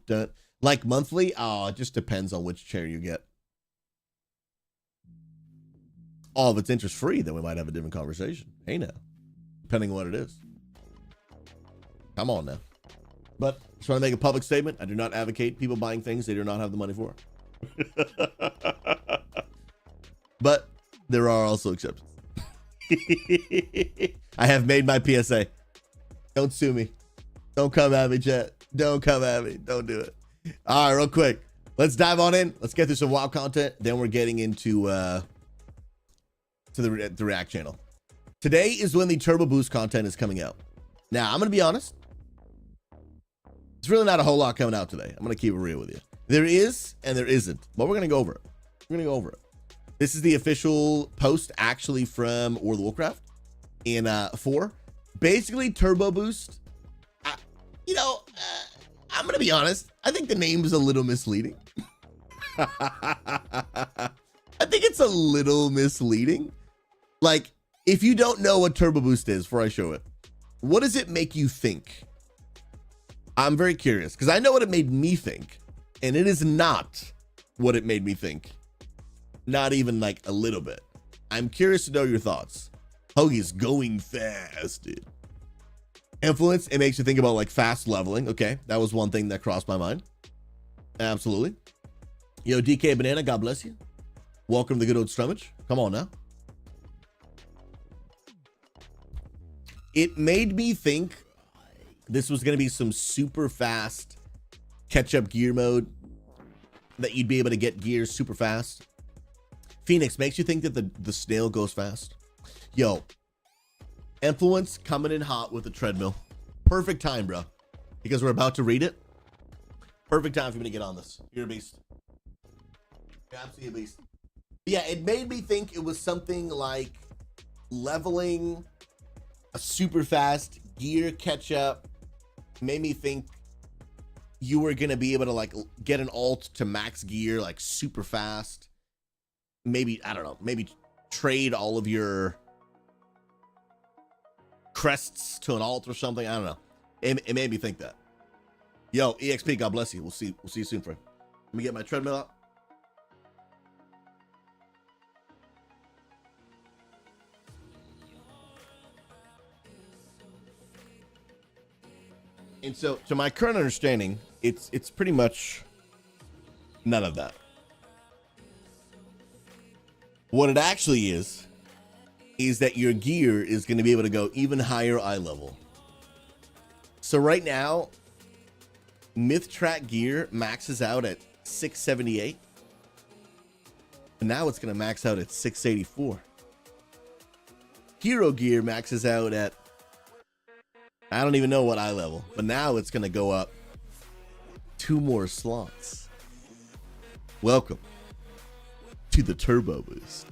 Speaker 1: But, like monthly, it just depends on which chair you get. Oh, if it's interest free, then we might have a different conversation. Hey now, depending on what it is. Come on now. But just want to make a public statement. I do not advocate people buying things they do not have the money for. But there are also exceptions. I have made my PSA. Don't sue me. Don't come at me, chat. Don't come at me. Don't do it. All right, real quick. Let's dive on in. Let's get through some WoW content. Then we're getting into to the React channel. Today is when the Turbo Boost content is coming out. Now, I'm going to be honest. It's really not a whole lot coming out today. I'm going to keep it real with you. There is and there isn't. But we're going to go over it. We're going to go over it. This is the official post actually from World of Warcraft in 4. Basically, Turbo Boost. I'm going to be honest. I think the name is a little misleading. I think it's a little misleading. Like, if you don't know what Turbo Boost is before I show it, what does it make you think? I'm very curious because I know what it made me think, and it is not what it made me think. Not even like a little bit. I'm curious to know your thoughts. Hoagie's going fast, dude. Influence, it makes you think about like fast leveling. Okay, that was one thing that crossed my mind. Absolutely. Yo, DK Banana, God bless you. Welcome to the good old Strummage. Come on now. It made me think this was going to be some super fast catch-up gear mode that you'd be able to get gears super fast. Phoenix makes you think that the snail goes fast. Yo, Influence coming in hot with the treadmill. Perfect time, bro. Because we're about to read it. Perfect time for me to get on this. You're a beast. You're absolutely a beast. Yeah, it made me think it was something like leveling, a super fast gear catch up. Made me think you were going to be able to like get an ult to max gear like super fast. Maybe, I don't know, maybe trade all of your crests to an ult or something. I don't know. It made me think that. Yo, EXP, God bless you. We'll see you soon, friend. Let me get my treadmill out. And so, to my current understanding, it's pretty much none of that. What it actually is that your gear is going to be able to go even higher eye level. So right now, Myth Track gear maxes out at 678. And now it's going to max out at 684. Hero gear maxes out at, I don't even know what eye level, but now it's going to go up 2 more slots. Welcome to the Turbo Boost.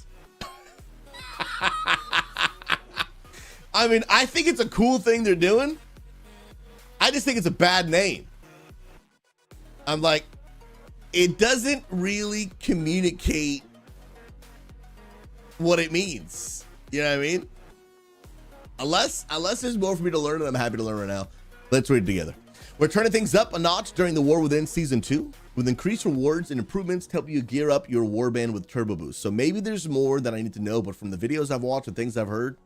Speaker 1: I mean, I think it's a cool thing they're doing. I just think it's a bad name. I'm like, it doesn't really communicate what it means. You know what I mean? Unless there's more for me to learn, and I'm happy to learn right now. Let's read it together. We're turning things up a notch during the War Within Season 2. with increased rewards and improvements to help you gear up your warband with turbo boost. So maybe there's more that I need to know, but from the videos I've watched and things I've heard,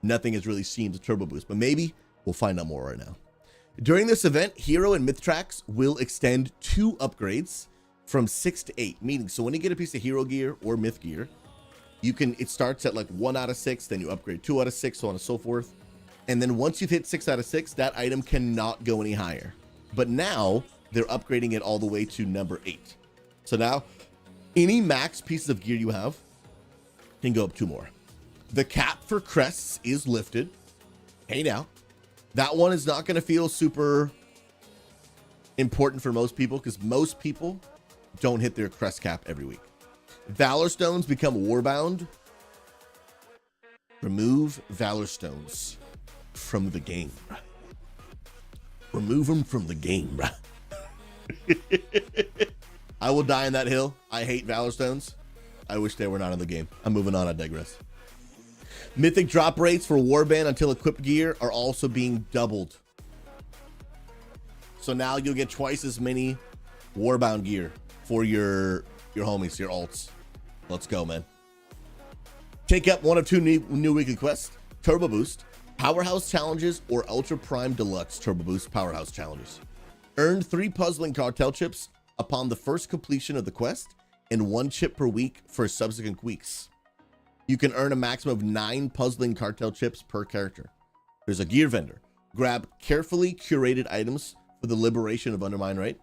Speaker 1: nothing has really seemed to turbo boost, but maybe we'll find out more right now. During this event, hero and myth tracks will extend 2 upgrades from 6 to 8, meaning so when you get a piece of hero gear or myth gear, it starts at like 1 out of 6, then you upgrade 2 out of 6, so on and so forth. And then once you've hit 6 out of 6, that item cannot go any higher. But now they're upgrading it all the way to number 8. So now any max pieces of gear you have can go up 2 more. The cap for crests is lifted. Hey now, that one is not going to feel super important for most people because most people don't hit their crest cap every week. Valor stones become warbound. Remove valor stones from the game. Remove them from the game. I will die in that hill. I hate valor stones. I wish they were not in the game. I'm moving on. I digress. Mythic drop rates for warband until equipped gear are also being doubled. So now you'll get twice as many warbound gear for your homies, your alts. Let's go, man. Take up one of 2 new weekly quests: Turbo Boost, Powerhouse Challenges, or Ultra Prime Deluxe Turbo Boost Powerhouse Challenges. Earn 3 puzzling cartel chips upon the first completion of the quest and 1 chip per week for subsequent weeks. You can earn a maximum of 9 puzzling cartel chips per character. There's a gear vendor. Grab carefully curated items for the liberation of Undermine Right,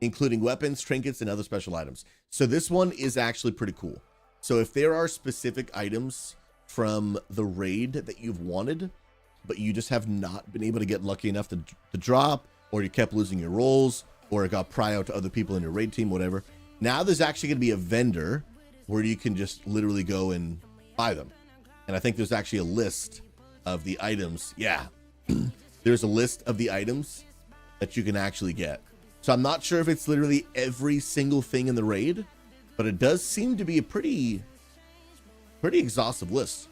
Speaker 1: including weapons, trinkets, and other special items. So this one is actually pretty cool. So if there are specific items from the raid that you've wanted, but you just have not been able to get lucky enough to drop, or you kept losing your rolls, or it got pry out to other people in your raid team, whatever, now there's actually going to be a vendor where you can just literally go and buy them. And I think there's actually a list of the items. Yeah, there's a list of the items that you can actually get. So I'm not sure if it's literally every single thing in the raid, but it does seem to be a pretty exhaustive list.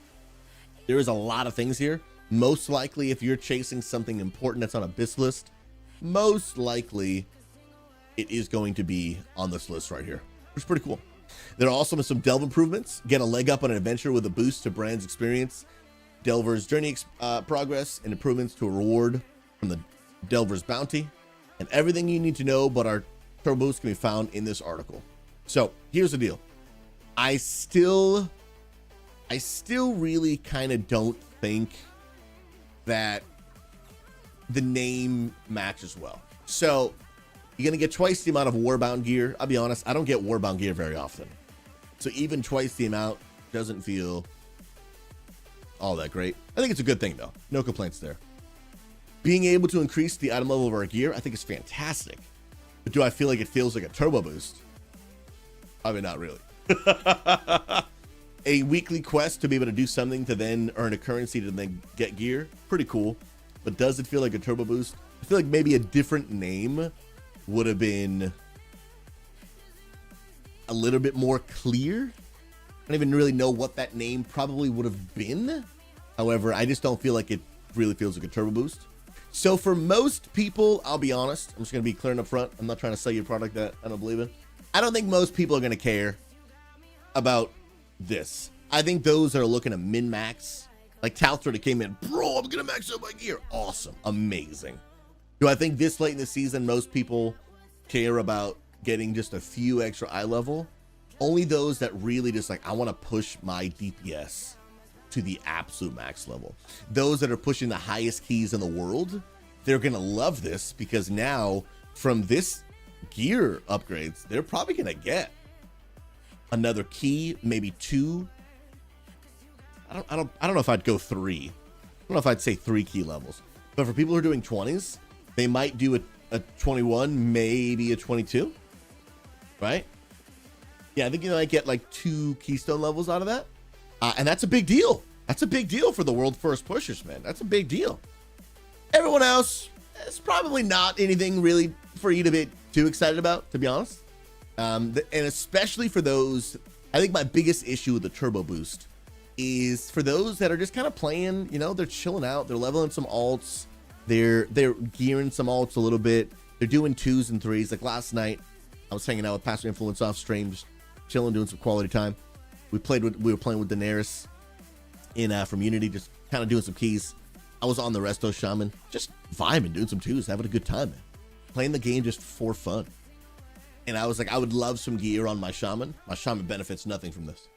Speaker 1: There is a lot of things here. Most likely, if you're chasing something important that's on a BIS list, most likely it is going to be on this list right here, which is pretty cool. There are also some delve improvements. Get a leg up on an adventure with a boost to Brand's experience, Delver's journey progress, and improvements to a reward from the Delver's bounty. And everything you need to know about our turbo boost can be found in this article. So here's the deal. I still really kind of don't think that the name matches well. So you're going to get twice the amount of warbound gear. I'll be honest, I don't get warbound gear very often. So even twice the amount doesn't feel all that great. I think it's a good thing though. No complaints there. Being able to increase the item level of our gear, I think is fantastic. But do I feel like it feels like a turbo boost? I mean, not really. A weekly quest to be able to do something to then earn a currency to then get gear. Pretty cool. But does it feel like a turbo boost? I feel like maybe a different name would have been a little bit more clear. I don't even really know what that name probably would have been. However, I just don't feel like it really feels like a turbo boost. So for most people, I'll be honest, I'm just going to be clear and up front. I'm not trying to sell you a product that I don't believe in. I don't think most people are going to care about this. I think those that are looking to min-max, like Talster that came in, bro, I'm going to max out my gear. Awesome. Amazing. Do I think this late in the season, most people care about getting just a few extra eye level? Only those that really just like, I want to push my DPS to the absolute max level. Those that are pushing the highest keys in the world, they're going to love this because now from this gear upgrades, they're probably going to get another key, maybe 2. I don't know if I'd go 3. I don't know if I'd say 3 key levels, but for people who are doing 20s, they might do a 21, maybe a 22, right? Yeah, I think you might get like 2 keystone levels out of that. And that's a big deal. That's a big deal for the world first pushers, man. That's a big deal. Everyone else, it's probably not anything really for you to be too excited about, to be honest. And especially for those, I think my biggest issue with the turbo boost is for those that are just kind of playing, you know, they're chilling out, they're leveling some alts, they're gearing some alts a little bit, They're doing 2s and 3s. Like last night, I was hanging out with Pastor Influence off stream, just chilling, doing some quality time. We were playing with Daenerys from Unity, just kind of doing some keys. I was on the Resto Shaman, just vibing, doing some 2s, having a good time, man. Playing the game just for fun. And I was like, I would love some gear on my Shaman. My Shaman benefits nothing from this.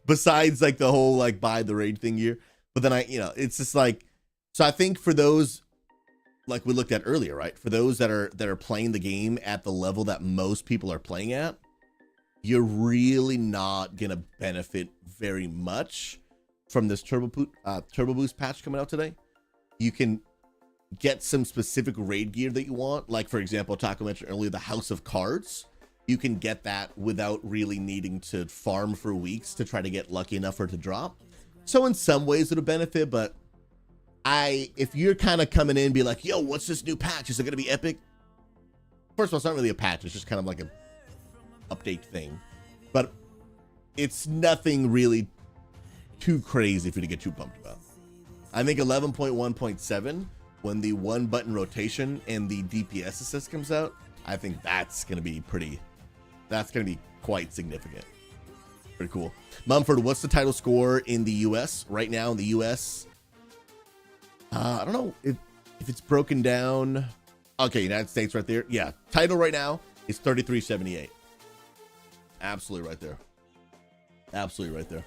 Speaker 1: Besides like the whole like buy the raid thing gear. But then it's just like, so I think for those, like we looked at earlier, right? For those that are playing the game at the level that most people are playing at, you're really not gonna benefit very much from this Turbo Boost patch coming out today. You can get some specific raid gear that you want, like for example, Taco mentioned earlier, the House of Cards. You can get that without really needing to farm for weeks to try to get lucky enough for it to drop. So in some ways it'll benefit, but if you're kind of coming in and be like, yo, what's this new patch? Is it gonna be epic? First of all, it's not really a patch, it's just kind of like a update thing, but it's nothing really too crazy for you to get too pumped about. I think 11.1.7, when the 1-button rotation and the DPS assist comes out, I think that's gonna be quite significant. Pretty cool. Mumford, what's the title score in the US right now? In the US, I don't know if it's broken down. Okay, United States right there. Yeah, title right now is 3378. Absolutely right there. Absolutely right there.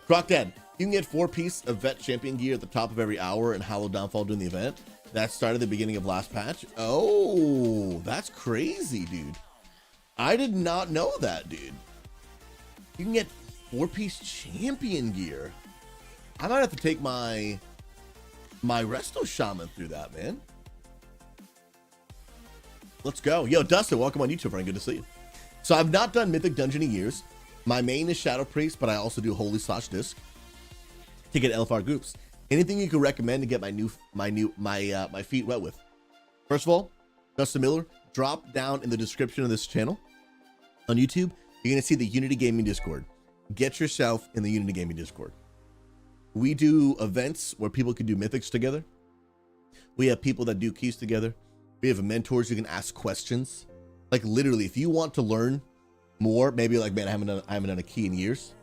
Speaker 1: Croc Dad, you can get 4-piece of vet champion gear at the top of every hour and Hollow Downfall during the event. That started at the beginning of last patch. Oh, that's crazy, dude. I did not know that, dude. You can get 4-piece champion gear. I might have to take my Resto Shaman through that, man. Let's go. Yo, Dustin, welcome on YouTube, friend. Good to see you. So I've not done Mythic Dungeon in years. My main is Shadow Priest, but I also do Holy/Disc to get LFR groups. Anything you could recommend to get my feet wet with? First of all, Dustin Miller, drop down in the description of this channel on YouTube. You're gonna see the Unity Gaming Discord. Get yourself in the Unity Gaming Discord. We do events where people can do mythics together. We have people that do keys together. We have mentors you can ask questions. Like literally, if you want to learn more, maybe like, man, I haven't done a key in years.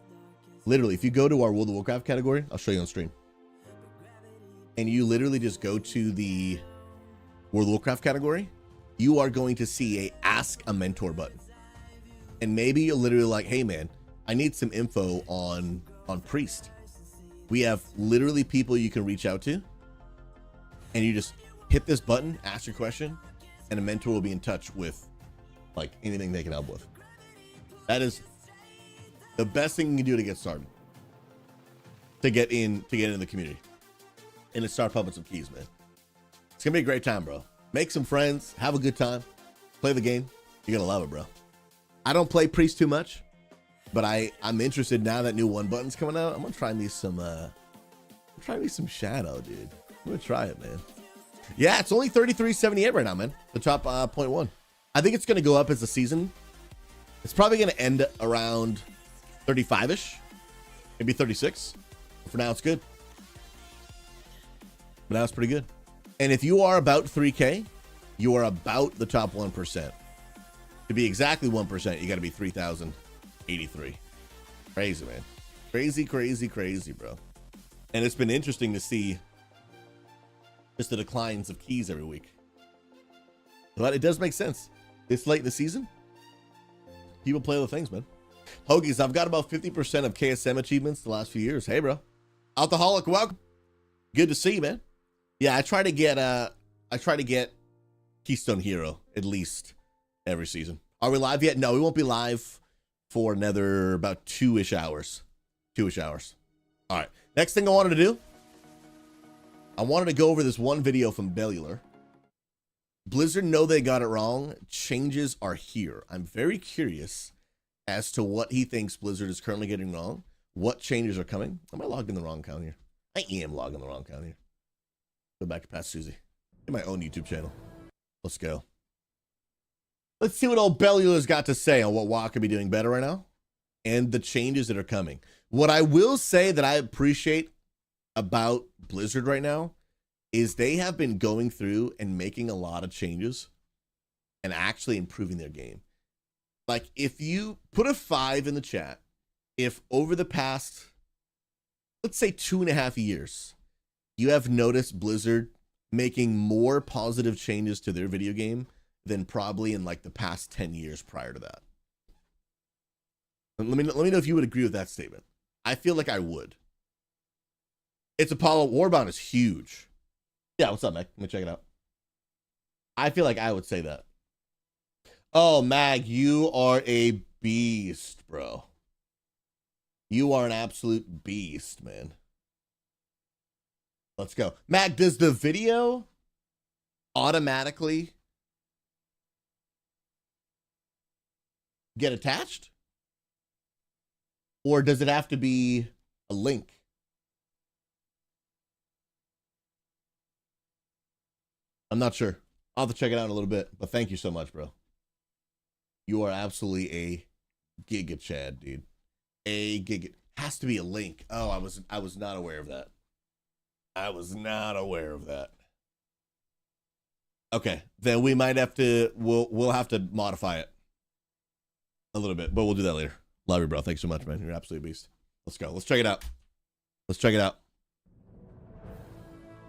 Speaker 1: Literally, if you go to our World of Warcraft category, I'll show you on stream. And you literally just go to the World of Warcraft category, you are going to see a Ask a Mentor button. And maybe you're literally like, hey man, I need some info on Priest. We have literally people you can reach out to, and you just hit this button, ask your question, and a mentor will be in touch with like anything they can help with. That is the best thing you can do to get started, to get in the community and to start pumping some keys, man. It's gonna be a great time, bro. Make some friends, have a good time, play the game. You're gonna love it, bro. I don't play Priest too much, but I'm interested now that new 1-button's coming out. I'm gonna try me some Shadow, dude. I'm gonna try it, man. Yeah, it's only 3378 right now, man. The top 0.1. I think it's gonna go up as the season. It's probably gonna end around 35-ish, maybe 36. For now, it's good. But now it's pretty good. And if you are about 3K, you are about the top 1%. To be exactly 1%, you got to be 3,083. Crazy, man. Crazy, crazy, crazy, bro. And it's been interesting to see just the declines of keys every week. But it does make sense. It's late in the season. People play other things, man. Hoagies, I've got about 50% of KSM achievements the last few years. Hey, bro. Alcoholic, welcome. Good to see you, man. Yeah, I try to get Keystone Hero at least every season. Are we live yet? No, we won't be live for another about 2-ish hours. 2-ish hours. All right. Next thing I wanted to do, I wanted to go over this one video from Bellular. Blizzard know they got it wrong. Changes are here. I'm very curious as to what he thinks Blizzard is currently getting wrong. What changes are coming? Am I logged in the wrong account here? I am logged in the wrong account here. Go back to past SouZy. In my own YouTube channel. Let's go. Let's see what old Bellular's got to say on what WoW could be doing better right now and the changes that are coming. What I will say that I appreciate about Blizzard right now is they have been going through and making a lot of changes and actually improving their game. Like, if you put a 5 in the chat, if over the past, let's say 2.5 years, you have noticed Blizzard making more positive changes to their video game than probably in like the past 10 years prior to that. And let me know if you would agree with that statement. I feel like I would. It's Apollo. Warbound is huge. Yeah, what's up, Mac? Let me check it out. I feel like I would say that. Oh, Mag, you are a beast, bro. You are an absolute beast, man. Let's go. Mag, does the video automatically get attached? Or does it have to be a link? I'm not sure. I'll have to check it out in a little bit, but thank you so much, bro. You are absolutely a giga Chad, dude. A giga. Has to be a link. Oh, I was not aware of that. I was not aware of that. Okay, then we might have to, we'll have to modify it a little bit, but we'll do that later. Love you, bro. Thanks so much, man. You're an absolute beast. Let's go. Let's check it out. Let's check it out.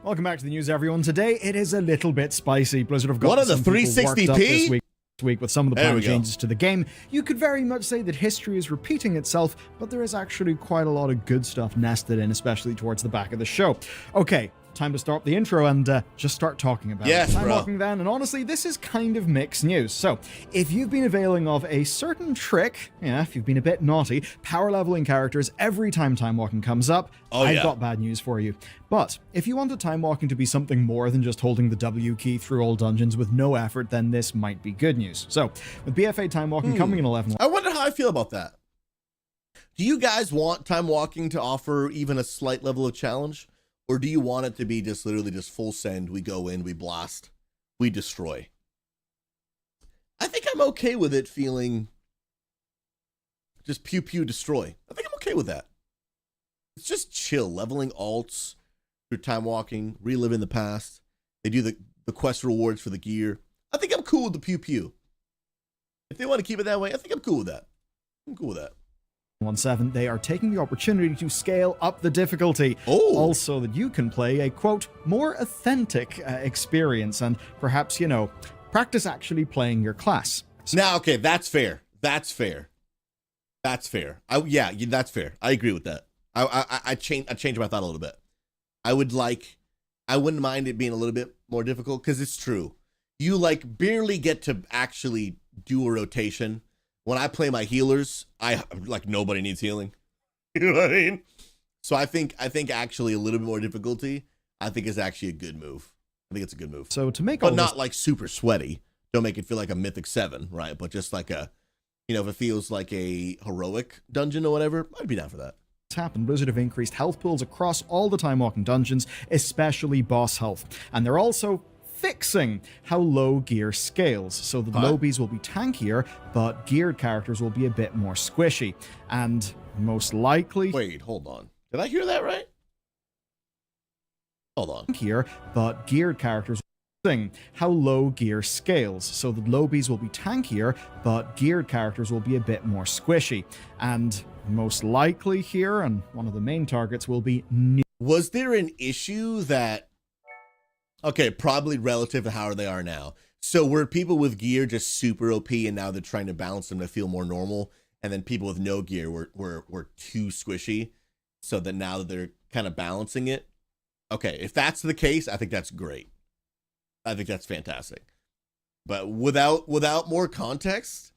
Speaker 3: Welcome back to the news, everyone. Today, it is a little bit spicy. Blizzard have got
Speaker 1: What are the
Speaker 3: some people worked up this
Speaker 1: 360p?
Speaker 3: week with some of the
Speaker 1: There we
Speaker 3: planned
Speaker 1: go.
Speaker 3: changes to the game. You could very much say that history is repeating itself, but there is actually quite a lot of good stuff nested in, especially towards the back of the show. Okay, time to start the intro and just start talking about
Speaker 1: Yes,
Speaker 3: it. Time
Speaker 1: bro.
Speaker 3: walking then, and honestly, this is kind of mixed news. So, if you've been availing of a certain trick, if you've been a bit naughty, power leveling characters every time time walking comes up, I've got bad news for you. But if you wanted time walking to be something more than just holding the W key through all dungeons with no effort, then this might be good news. So, with BFA time walking coming in 11.
Speaker 1: I wonder how I feel about that. Do you guys want time walking to offer even a slight level of challenge? Or do you want it to be just literally just full send, we go in, we blast, we destroy? I think I'm okay with it feeling just pew pew destroy. I think I'm okay with that. It's just chill, leveling alts through time walking, reliving the past. They do the quest rewards for the gear. I think I'm cool with the pew pew. If they want to keep it that way, I think I'm cool with that. I'm cool with that.
Speaker 3: 1.7, they are taking the opportunity to scale up the difficulty, also that you can play a, quote, more authentic experience and perhaps, practice actually playing your class.
Speaker 1: Now, okay, that's fair. That's fair. That's fair. That's fair. I agree with that. I changed my thought a little bit. I wouldn't mind it being a little bit more difficult because it's true. You barely get to actually do a rotation. When I play my healers, nobody needs healing. You know what I mean? So I think actually a little bit more difficulty, I think is actually a good move. I think it's a good move.
Speaker 3: So to make all
Speaker 1: but not
Speaker 3: this
Speaker 1: super sweaty. Don't make it feel like a Mythic 7, right? But just like a, if it feels like a heroic dungeon or whatever, I'd be down for that.
Speaker 3: happen, Blizzard have increased health pools across all the time walking dungeons, especially boss health. And they're also fixing how low gear scales, so the lobies will be tankier, but geared characters will be a bit more squishy. And most likely...
Speaker 1: Wait, hold on. Did I hear that right? Hold on.
Speaker 3: Tankier, but geared characters how low gear scales, so the lobies will be tankier, but geared characters will be a bit more squishy. And most likely here, and one of the main targets will be new.
Speaker 1: Was there an issue that... Okay, probably relative to how they are now. So were people with gear just super OP and now they're trying to balance them to feel more normal, and then people with no gear were too squishy, so that now that they're kind of balancing it? Okay, if that's the case, I think that's great. I think that's fantastic. But without more context,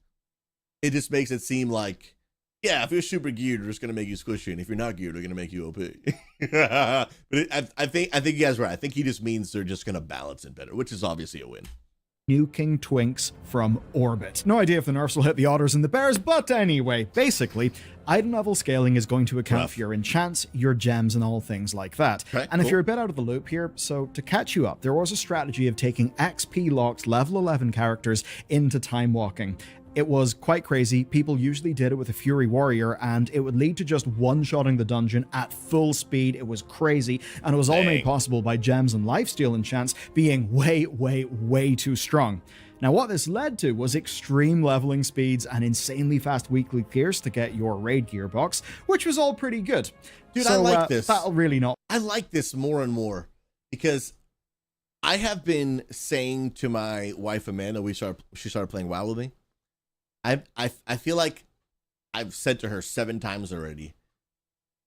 Speaker 1: it just makes it seem like, yeah, if you're super geared, we're just gonna make you squishy, and if you're not geared, we're gonna make you OP. But I think you guys are right. I think he just means they're just gonna balance it better, which is obviously a win.
Speaker 3: Nuking twinks from orbit. No idea if the nerfs will hit the otters and the bears, but anyway, basically, item level scaling is going to account for your enchants, your gems, and all things like that.
Speaker 1: Okay,
Speaker 3: and if you're a bit out of the loop here, so to catch you up, there was a strategy of taking XP locked level 11 characters into time walking. It was quite crazy. People usually did it with a Fury Warrior, and it would lead to just one-shotting the dungeon at full speed. It was crazy, and it was all made possible by gems and lifesteal enchants being way, way, way too strong. Now, what this led to was extreme leveling speeds and insanely fast weekly clears to get your raid gearbox, which was all pretty good.
Speaker 1: Dude, so, I like this.
Speaker 3: That'll really not.
Speaker 1: I like this more and more because I have been saying to my wife Amanda, she started playing WoW with me. I feel like I've said to her 7 times already,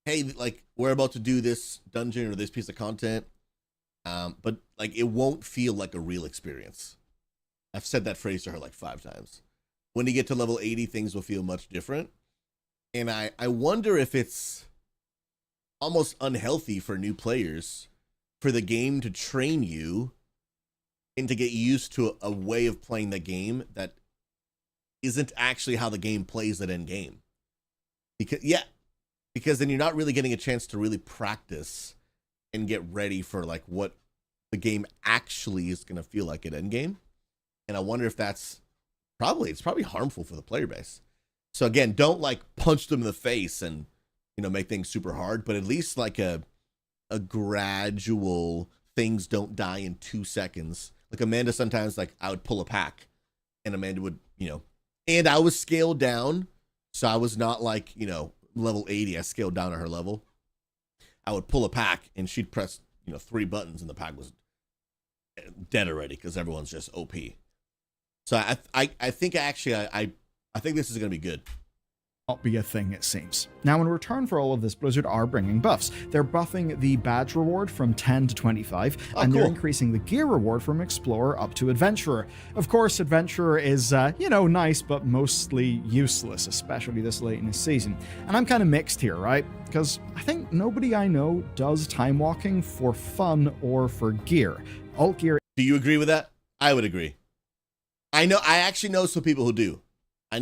Speaker 1: hey, like, we're about to do this dungeon or this piece of content, but like it won't feel like a real experience. I've said that phrase to her like 5 times. When you get to level 80, things will feel much different. And I wonder if it's almost unhealthy for new players for the game to train you and to get used to a way of playing the game that isn't actually how the game plays at end game. Because then you're not really getting a chance to really practice and get ready for like what the game actually is going to feel like at end game. And I wonder if it's probably harmful for the player base. So again, don't like punch them in the face and, you know, make things super hard, but at least like a gradual things don't die in 2 seconds. Like Amanda, sometimes like I would pull a pack and Amanda would, you know, and I was scaled down. So I was not like, you know, level 80. I scaled down to her level. I would pull a pack and she'd press, you know, 3 buttons and the pack was dead already because everyone's just OP. So I think actually I think this is going to be good.
Speaker 3: Not be a thing, it seems. Now, in return for all of this, Blizzard are bringing buffs. They're buffing the badge reward from 10 to 25, and they're increasing the gear reward from Explorer up to Adventurer. Of course, Adventurer is, you know, nice, but mostly useless, especially this late in the season. And I'm kind of mixed here, right? Because I think nobody I know does time walking for fun or for gear. Alt gear.
Speaker 1: Do you agree with that? I would agree. I actually know some people who do. I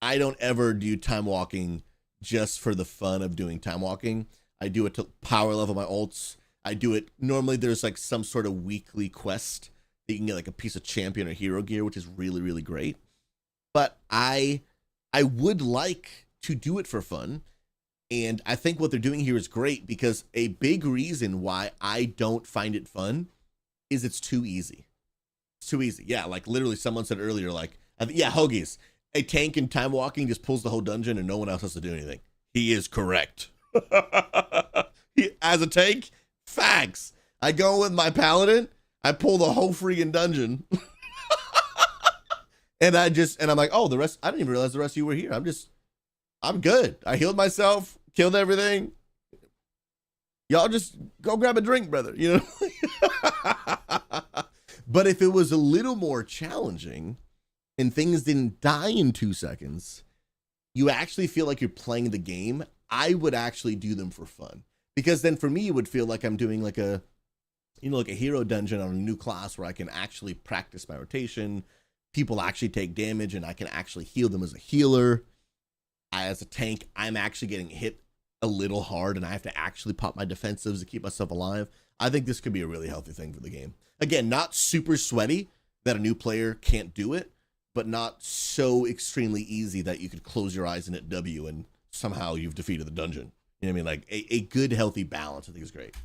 Speaker 1: don't ever do time walking just for the fun of doing time walking. I do it to power level my ults. I do it normally. There's like some sort of weekly quest that you can get like a piece of champion or hero gear, which is really, really great. But I would like to do it for fun. And I think what they're doing here is great because a big reason why I don't find it fun is it's too easy. It's too easy. Yeah, like literally someone said earlier, like, yeah, Hoagies, a tank in time walking just pulls the whole dungeon and no one else has to do anything. He is correct. As a tank, facts. I go with my paladin, I pull the whole freaking dungeon. and I'm like, oh, the rest, I didn't even realize the rest of you were here. I'm good. I healed myself, killed everything. Y'all just go grab a drink, brother, you know? But if it was a little more challenging and things didn't die in 2 seconds, you actually feel like you're playing the game. I would actually do them for fun because then for me, it would feel like I'm doing like a hero dungeon on a new class where I can actually practice my rotation. People actually take damage and I can actually heal them as a healer. As a tank, I'm actually getting hit a little hard and I have to actually pop my defensives to keep myself alive. I think this could be a really healthy thing for the game. Again, not super sweaty that a new player can't do it, but not so extremely easy that you could close your eyes and hit W and somehow you've defeated the dungeon. You know what I mean? Like a good, healthy balance, I think is great.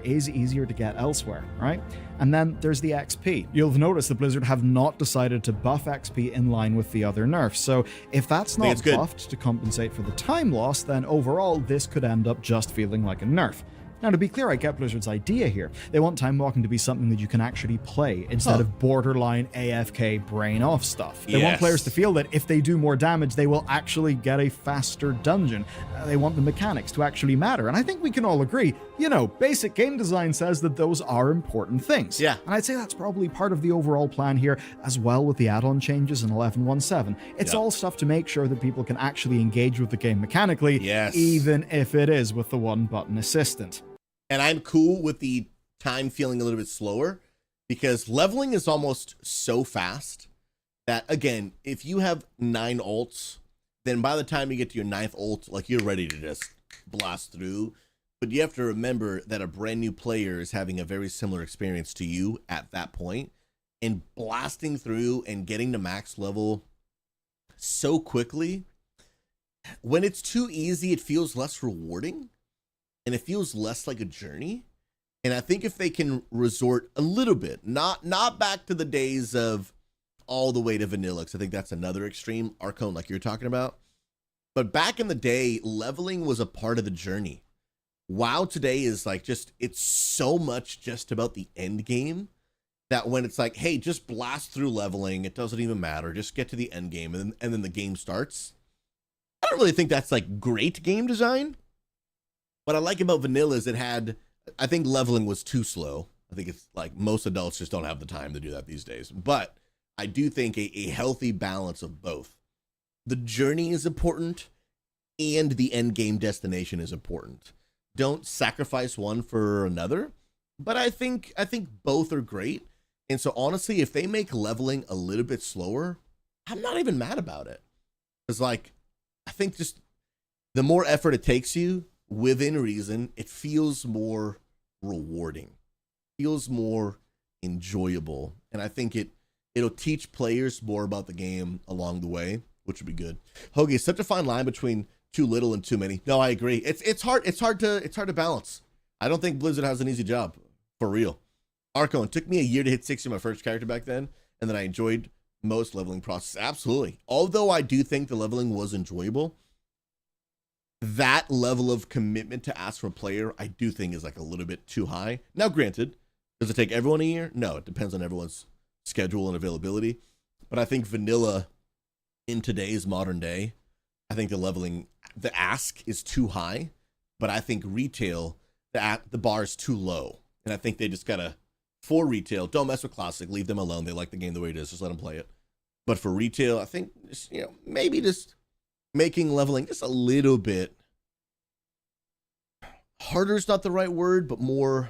Speaker 3: Is easier to get elsewhere, right? And then there's the XP. You'll have noticed that Blizzard have not decided to buff XP in line with the other nerfs. So if that's not buffed to compensate for the time loss, then overall this could end up just feeling like a nerf. Now, to be clear, I get Blizzard's idea here. They want time walking to be something that you can actually play instead of borderline AFK brain off stuff. They want players to feel that if they do more damage, they will actually get a faster dungeon. They want the mechanics to actually matter. And I think we can all agree, you know, basic game design says that those are important things.
Speaker 1: Yeah.
Speaker 3: And I'd say that's probably part of the overall plan here, as well with the add-on changes in 11.1.7. It's all stuff to make sure that people can actually engage with the game mechanically, even if it is with the one-button assistant.
Speaker 1: And I'm cool with the time feeling a little bit slower because leveling is almost so fast that, again, if you have 9 ults, then by the time you get to your 9th ult, like you're ready to just blast through. But you have to remember that a brand new player is having a very similar experience to you at that point. and blasting through and getting to max level so quickly. When it's too easy, it feels less rewarding and it feels less like a journey. And I think if they can resort a little bit, not back to the days of all the way to vanilla, because I think that's another extreme, Archon, like you're talking about. But back in the day, leveling was a part of the journey. WoW today is like it's so much just about the end game that when it's like, hey, just blast through leveling, it doesn't even matter, just get to the end game, and then the game starts. I don't really think that's like great game design. What I like about vanilla is I think leveling was too slow. I think it's like most adults just don't have the time to do that these days. But I do think a healthy balance of both. The journey is important and the end game destination is important. Don't sacrifice one for another, but I think both are great. And so honestly, if they make leveling a little bit slower, I'm not even mad about it. It's like, I think just the more effort it takes you within reason, it feels more rewarding, feels more enjoyable. And I think it'll teach players more about the game along the way, which would be good. Hoagie, it's such a fine line between too little and too many. No, I agree. It's hard to balance. I don't think Blizzard has an easy job, for real. Archon, it took me a year to hit 60 my first character back then, and then I enjoyed most leveling process. Absolutely. Although I do think the leveling was enjoyable, that level of commitment to ask for a player, I do think is like a little bit too high. Now, granted, does it take everyone a year? No, it depends on everyone's schedule and availability. But I think vanilla in today's modern day, I think the ask is too high, but I think retail, the bar is too low. And I think they just gotta, for retail, don't mess with Classic, leave them alone. They like the game the way it is, just let them play it. But for retail, I think, maybe just making leveling just a little bit harder is not the right word, but more,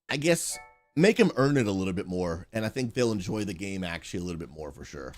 Speaker 1: I guess, make them earn it a little bit more. And I think they'll enjoy the game actually a little bit more for sure.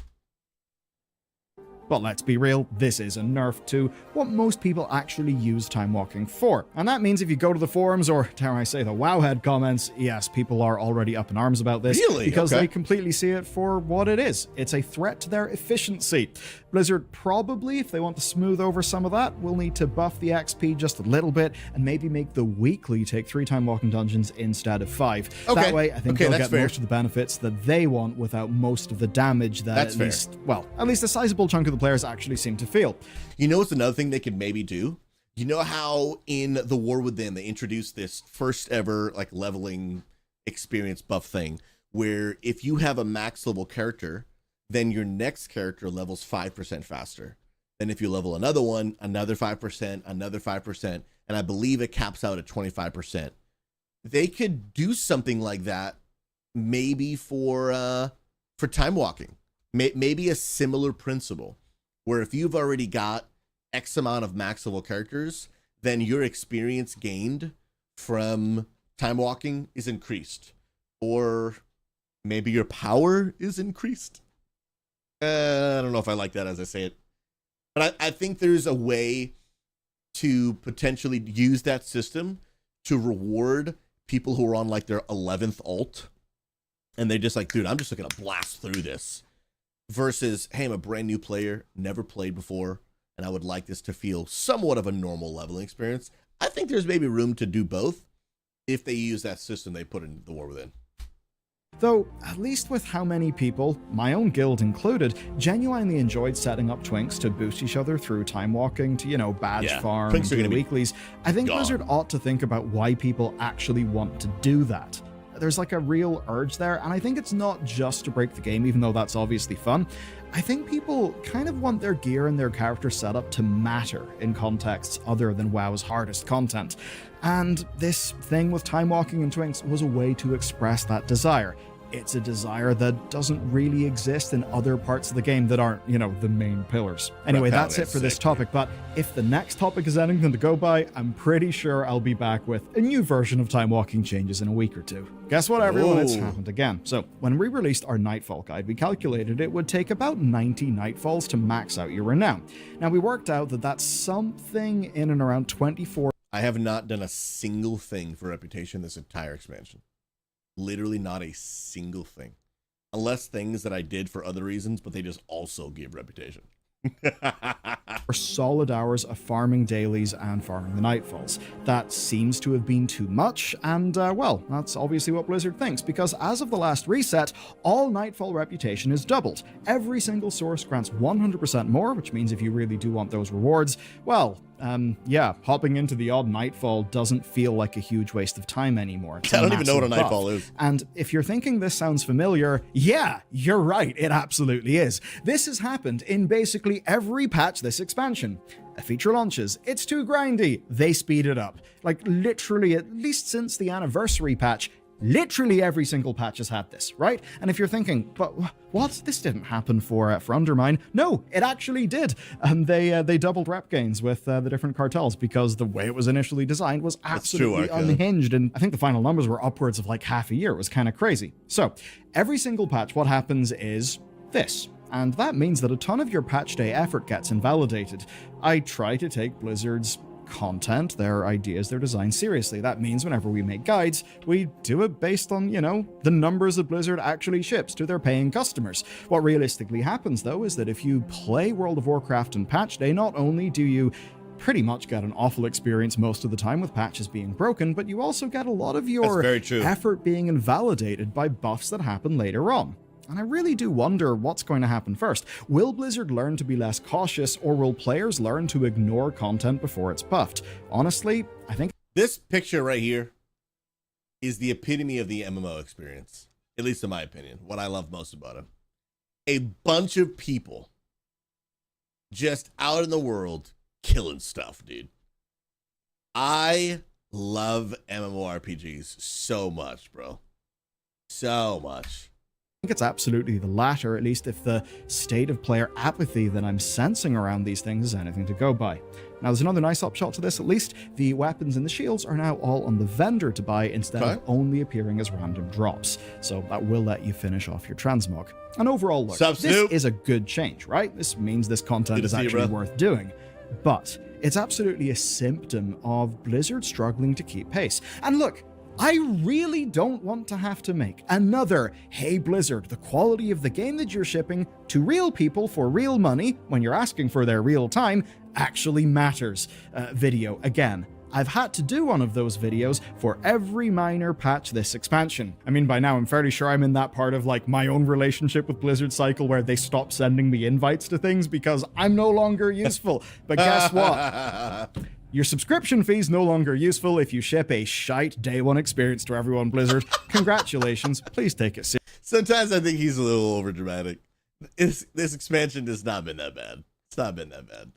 Speaker 3: But let's be real, this is a nerf to what most people actually use time walking for. And that means if you go to the forums, or dare I say the Wowhead comments, yes, people are already up in arms about this.
Speaker 1: Really?
Speaker 3: Because
Speaker 1: Okay.
Speaker 3: they completely see it for what it is. It's a threat to their efficiency. Blizzard probably, if they want to smooth over some of that, will need to buff the XP just a little bit and maybe make the weekly take 3 time walking dungeons instead of 5.
Speaker 1: Okay.
Speaker 3: That way, I think
Speaker 1: Okay,
Speaker 3: they'll
Speaker 1: that's
Speaker 3: get
Speaker 1: fair.
Speaker 3: most of the benefits that they want without most of the damage that
Speaker 1: That's
Speaker 3: at
Speaker 1: fair.
Speaker 3: least, well, at least a sizable chunk of the players actually seem to feel.
Speaker 1: You know what's another thing they could maybe do? You know how in the War Within they introduced this first ever like leveling experience buff thing where if you have a max level character, then your next character levels 5% faster. Then if you level another one, another 5%, another 5%, and I believe it caps out at 25%. They could do something like that maybe for time walking. Maybe a similar principle where if you've already got X amount of max level characters, then your experience gained from time walking is increased. Or maybe your power is increased. I don't know if I like that as I say it. But I think there's a way to potentially use that system to reward people who are on like their 11th ult. And they just like, dude, I'm just going to blast through this. Versus, hey, I'm a brand new player, never played before, and I would like this to feel somewhat of a normal leveling experience. I think there's maybe room to do both if they use that system they put in the War Within.
Speaker 3: Though, at least with how many people, my own guild included, genuinely enjoyed setting up twinks to boost each other through time walking to, badge farm,
Speaker 1: twinks are
Speaker 3: do
Speaker 1: gonna be
Speaker 3: weeklies, I think
Speaker 1: gone.
Speaker 3: Blizzard ought to think about why people actually want to do that. There's like a real urge there, and I think it's not just to break the game, even though that's obviously fun. I think people kind of want their gear and their character setup to matter in contexts other than WoW's hardest content. And this thing with time walking and twinks was a way to express that desire. It's a desire that doesn't really exist in other parts of the game that aren't, the main pillars. Anyway, that's it for this topic, but if the next topic is anything to go by, I'm pretty sure I'll be back with a new version of time walking changes in a week or two. Guess what, everyone? It's happened again. So, when we released our Nightfall guide, we calculated it would take about 90 Nightfalls to max out your renown. Now, we worked out that that's something in and around 24.
Speaker 1: I have not done a single thing for Reputation this entire expansion. Literally not a single thing. Unless things that I did for other reasons, but they just also give reputation.
Speaker 3: For solid hours of farming dailies and farming the nightfalls. That seems to have been too much, and well, that's obviously what Blizzard thinks, because as of the last reset, all nightfall reputation is doubled. Every single source grants 100% more, which means if you really do want those rewards, well, yeah, hopping into the odd nightfall doesn't feel like a huge waste of time anymore.
Speaker 1: I don't even know what a nightfall is.
Speaker 3: And if you're thinking this sounds familiar, yeah, you're right, it absolutely is. This has happened in basically every patch this expansion. A feature launches, it's too grindy, they speed it up. Like literally, at least since the anniversary patch, literally every single patch has had this, right? And if you're thinking, but what? This didn't happen for Undermine. No, it actually did. They doubled rep gains with the different cartels because the way it was initially designed was absolutely unhinged. And I think the final numbers were upwards of like half a year. It was kind of crazy. So every single patch, what happens is this. And that means that a ton of your patch day effort gets invalidated. I try to take Blizzard's content, their ideas, their design seriously. That means whenever we make guides, we do it based on, you know, the numbers that Blizzard actually ships to their paying customers. What realistically happens, though, is that if you play World of Warcraft on patch day, not only do you pretty much get an awful experience most of the time with patches being broken, but you also get a lot of your effort being invalidated by buffs that happen later on. And I really do wonder what's going to happen first. Will Blizzard learn to be less cautious, or will players learn to ignore content before it's buffed? Honestly, I think
Speaker 1: this picture right here is the epitome of the MMO experience, at least in my opinion, what I love most about it. A bunch of people just out in the world killing stuff, dude. I love MMORPGs so much, bro. So much.
Speaker 3: I think it's absolutely the latter, at least if the state of player apathy that I'm sensing around these things is anything to go by. Now, there's another nice upshot to this, at least. The weapons and the shields are now all on the vendor to buy instead of only appearing as random drops. So that will let you finish off your transmog. And overall, look, this is a good change, right? This means this content is actually worth doing. But it's absolutely a symptom of Blizzard struggling to keep pace. And look, I really don't want to have to make another, hey Blizzard, the quality of the game that you're shipping to real people for real money when you're asking for their real time actually matters video again. I've had to do one of those videos for every minor patch this expansion. I mean, by now I'm fairly sure I'm in that part of like my own relationship with Blizzard cycle where they stop sending me invites to things because I'm no longer useful. But guess what? Your subscription fee's no longer useful if you ship a shite day one experience to everyone, Blizzard. Congratulations. Please take it seriously.
Speaker 1: Sometimes I think he's a little overdramatic. This expansion has not been that bad. It's not been that bad.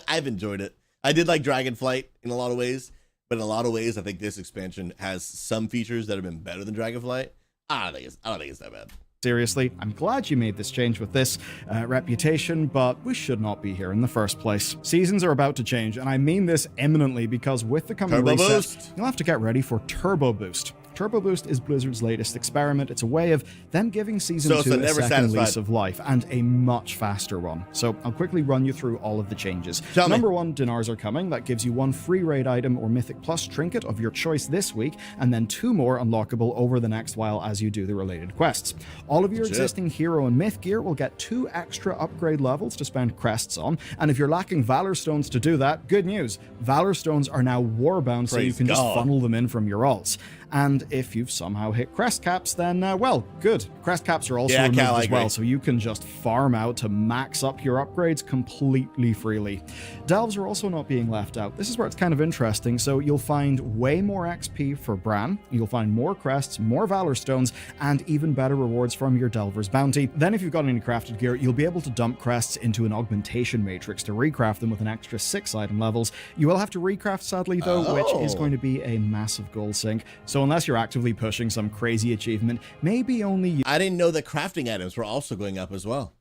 Speaker 1: I've enjoyed it. I did like Dragonflight in a lot of ways, but in a lot of ways, I think this expansion has some features that have been better than Dragonflight. I don't think it's that bad.
Speaker 3: Seriously, I'm glad you made this change with this reputation, but we should not be here in the first place. Seasons are about to change, and I mean this imminently because with the coming reset, you'll have to get ready for Turbo Boost. Turbo Boost is Blizzard's latest experiment. It's a way of them giving Season 2 a second lease of life, and a much faster one. So I'll quickly run you through all of the changes. Number 1, Dinars are coming. That gives you 1 free raid item or Mythic Plus trinket of your choice this week, and then 2 more unlockable over the next while as you do the related quests. All of your existing hero and myth gear will get 2 extra upgrade levels to spend crests on, and if you're lacking Valor Stones to do that, good news. Valor Stones are now warbound, so you can just funnel them in from your alts. And if you've somehow hit crest caps, then, well, good. Crest caps are also removed as well, so you can just farm out to max up your upgrades completely freely. Delves are also not being left out. This is where it's kind of interesting. So you'll find way more XP for Bran, you'll find more crests, more Valor Stones, and even better rewards from your Delver's Bounty. Then if you've got any crafted gear, you'll be able to dump crests into an augmentation matrix to recraft them with an extra 6 item levels. You will have to recraft, sadly, though, which is going to be a massive goal sink. So unless you're actively pushing some crazy achievement, maybe only
Speaker 1: I didn't know that crafting items were also going up as well.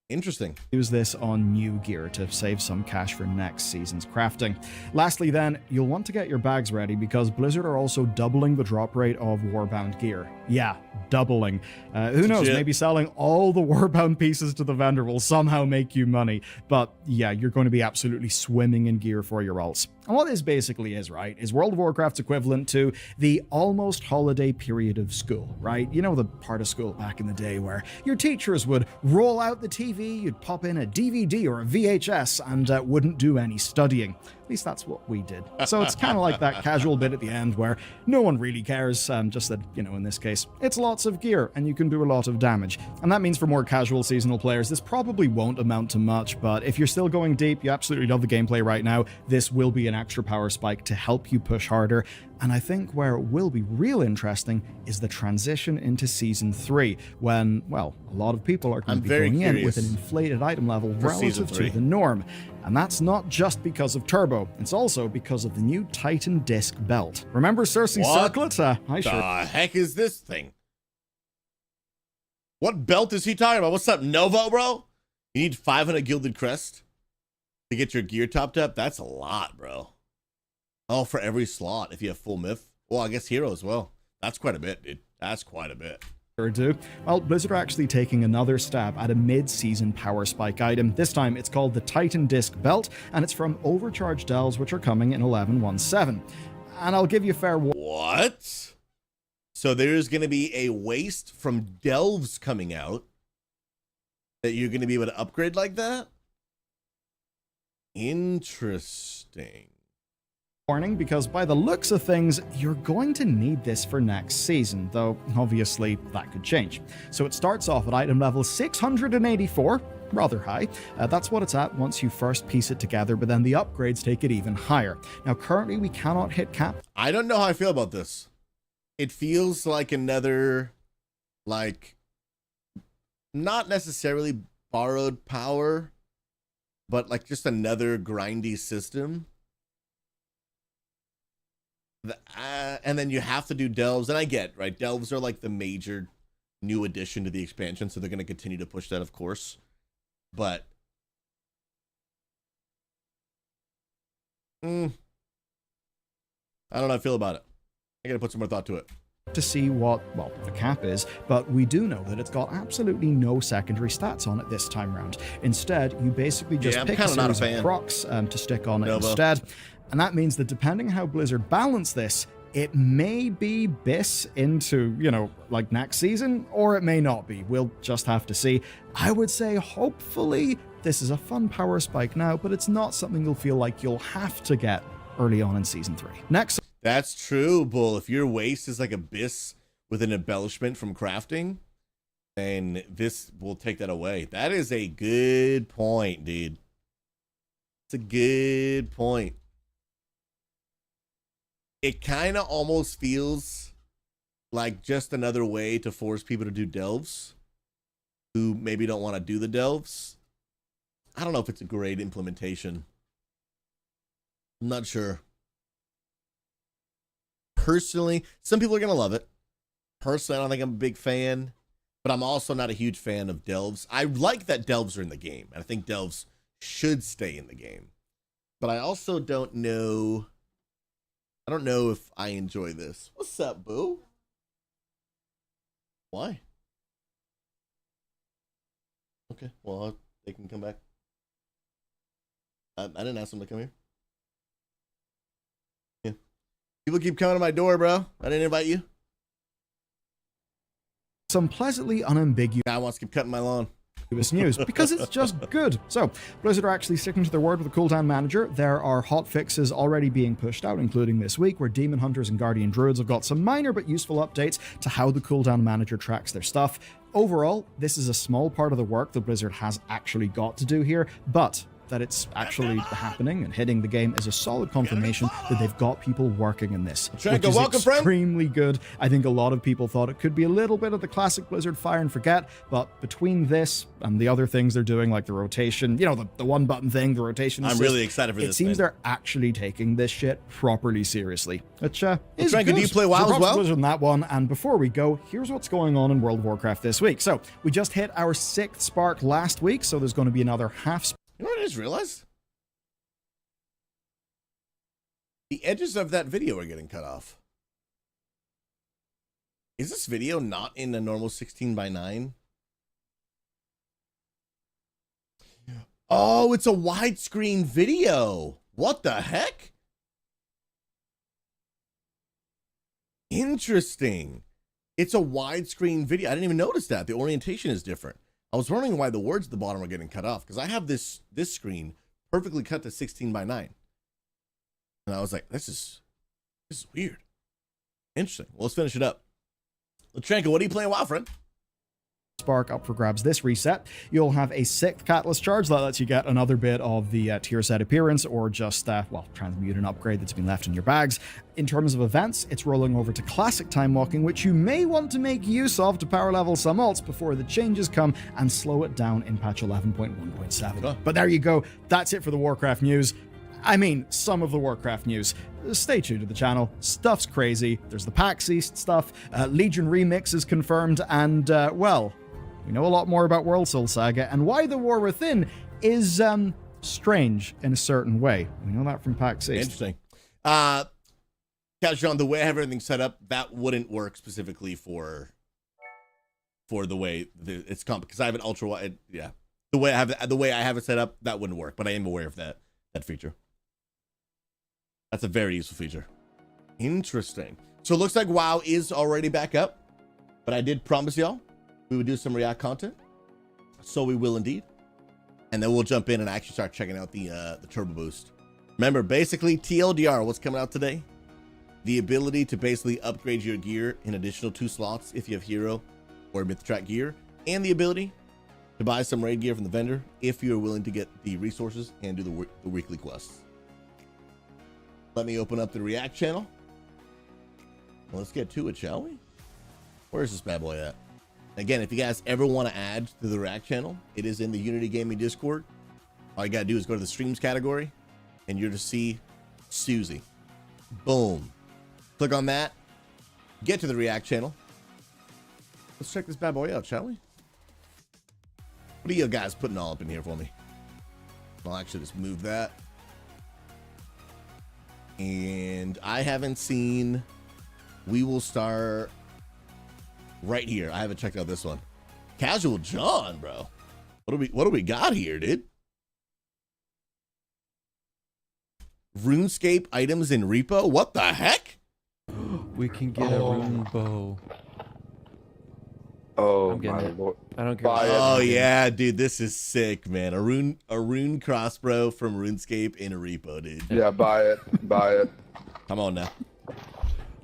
Speaker 1: Interesting.
Speaker 3: Use this on new gear to save some cash for next season's crafting. Lastly then, you'll want to get your bags ready because Blizzard are also doubling the drop rate of Warbound gear. Yeah, doubling. Who knows, maybe selling all the Warbound pieces to the vendor will somehow make you money. But yeah, you're going to be absolutely swimming in gear for your alts. And what this basically is, right, is World of Warcraft's equivalent to the almost holiday period of school, right? You know, the part of school back in the day where your teachers would roll out the TV, you'd pop in a DVD or a VHS, and wouldn't do any studying. At least that's what we did. So it's kind of like that casual bit at the end where no one really cares, just that, you know, in this case, it's lots of gear and you can do a lot of damage. And that means for more casual seasonal players, this probably won't amount to much, but if you're still going deep, you absolutely love the gameplay right now, this will be an extra power spike to help you push harder. And I think where it will be real interesting is the transition into Season 3, when, well, a lot of people are going to be going in with an inflated item level relative to the norm. And that's not just because of Turbo, it's also because of the new Titan Disc Belt. Remember SouZy Circlet?
Speaker 1: What the heck is this thing? What belt is he talking about? What's up, Novo, bro? You need 500 Gilded Crest to get your gear topped up? That's a lot, bro. Oh, for every slot, if you have full myth. Well, I guess hero as well. That's quite a bit, dude. That's quite a bit.
Speaker 3: Or do. Well, Blizzard are actually taking another stab at a mid-season power spike item. This time, it's called the Titan Disc Belt, and it's from overcharged delves, which are coming in 11.17. And I'll give you fair warning.
Speaker 1: What? So there's going to be a waste from delves coming out that you're going to be able to upgrade like that? Interesting.
Speaker 3: Warning, because by the looks of things, you're going to need this for next season, though obviously that could change. So it starts off at item level 684, rather high. That's what it's at once you first piece it together, but then the upgrades take it even higher. Now currently we cannot hit cap.
Speaker 1: I don't know how I feel about this. It feels like another, like, not necessarily borrowed power, but like just another grindy system. And then you have to do delves, and I get, right, delves are like the major new addition to the expansion, so they're going to continue to push that, of course, but I don't know how I feel about it. I gotta put some more thought to it
Speaker 3: to see what, well, the cap is, but we do know that it's got absolutely no secondary stats on it this time around. Instead, you basically just pick a series of procs to stick on it instead. And that means that depending on how Blizzard balance this, it may be BIS into, you know, like next season, or it may not be. We'll just have to see. I would say, hopefully, this is a fun power spike now, but it's not something you'll feel like you'll have to get early on in Season 3. Next.
Speaker 1: That's true, Bull. If your waist is like a BIS with an embellishment from crafting, then this will take that away. That is a good point, dude. It's a good point. It kind of almost feels like just another way to force people to do delves who maybe don't want to do the delves. I don't know if it's a great implementation. I'm not sure. Personally, some people are going to love it. Personally, I don't think I'm a big fan, but I'm also not a huge fan of delves. I like that delves are in the game, and I think delves should stay in the game. But I also don't know... I don't know if I enjoy this. What's up, boo? Why? Okay, well, they can come back. I didn't ask them to come here. Yeah. People keep coming to my door, bro. I didn't invite you.
Speaker 3: Some pleasantly unambiguous.
Speaker 1: Guy wants to keep cutting my lawn.
Speaker 3: News because it's just good. So Blizzard are actually sticking to their word with the cooldown manager. There are hot fixes already being pushed out, including this week, where Demon Hunters and Guardian Druids have got some minor but useful updates to how the cooldown manager tracks their stuff. Overall, this is a small part of the work that Blizzard has actually got to do here, but that it's actually happening and hitting the game is a solid confirmation that they've got people working in this, which is extremely good. I think a lot of people thought it could be a little bit of the classic Blizzard fire and forget, but between this and the other things they're doing, like the rotation, you know, the one button thing, the rotation assist,
Speaker 1: I'm really excited for this.
Speaker 3: It seems they're actually taking this shit properly seriously, which is
Speaker 1: good. Do you play WoW as well?
Speaker 3: Blizzard on that one. And before we go, here's what's going on in World of Warcraft this week. So we just hit our 6th spark last week, so there's going to be another half spark.
Speaker 1: You know what I just realized? The edges of that video are getting cut off. Is this video not in a normal 16:9? Oh, it's a widescreen video. What the heck? Interesting. It's a widescreen video. I didn't even notice that. The orientation is different. I was wondering why the words at the bottom are getting cut off, because I have this screen perfectly cut to 16:9. And I was like, this is weird. Interesting. Well, let's finish it up. Latrenko, what are you playing WoW, friend?
Speaker 3: Spark up for grabs this reset. You'll have a sick catalyst charge that lets you get another bit of the tier set appearance, or just well, transmute an upgrade that's been left in your bags. In terms of events, it's rolling over to classic time walking, which you may want to make use of to power level some alts before the changes come and slow it down in patch 11.1.7.
Speaker 1: Huh.
Speaker 3: But there you go. That's it for the Warcraft news. I mean, some of the Warcraft news. Stay tuned to the channel. Stuff's crazy. There's the PAX East stuff. Legion Remix is confirmed, and well, we know a lot more about World Soul Saga and why the War Within is strange in a certain way. We know that from PAX East.
Speaker 1: Interesting. John, the way I have everything set up, that wouldn't work specifically for the way it's because I have an ultra wide. Yeah, the way I have it set up, that wouldn't work. But I am aware of that feature. That's a very useful feature. Interesting. So it looks like WoW is already back up, but I did promise y'all we would do some React content, so we will indeed, and then we'll jump in and actually start checking out the turbo boost. Remember, basically TLDR, what's coming out today? The ability to basically upgrade your gear in additional 2 slots if you have hero or myth track gear, and the ability to buy some raid gear from the vendor if you're willing to get the resources and do the weekly quests. Let me open up the React channel. Well, let's get to it, shall we? Where's this bad boy at? Again, if you guys ever want to add to the React channel, it is in the Unity Gaming Discord. All you gotta do is go to the streams category and you're to see SouZy. Boom. Click on that. Get to the React channel. Let's check this bad boy out, shall we? What are you guys putting all up in here for me? I'll actually just move that. And I haven't seen We Will Start right here. I haven't checked out this one. Casual John, bro. What do we got here, dude? RuneScape items in repo? What the heck?
Speaker 2: We can get a rune bow.
Speaker 4: Oh my lord!
Speaker 2: I don't care.
Speaker 1: Oh yeah, dude, this is sick, man. A rune crossbow from RuneScape in a repo, dude.
Speaker 4: Yeah, buy it. Buy it.
Speaker 1: Come on now.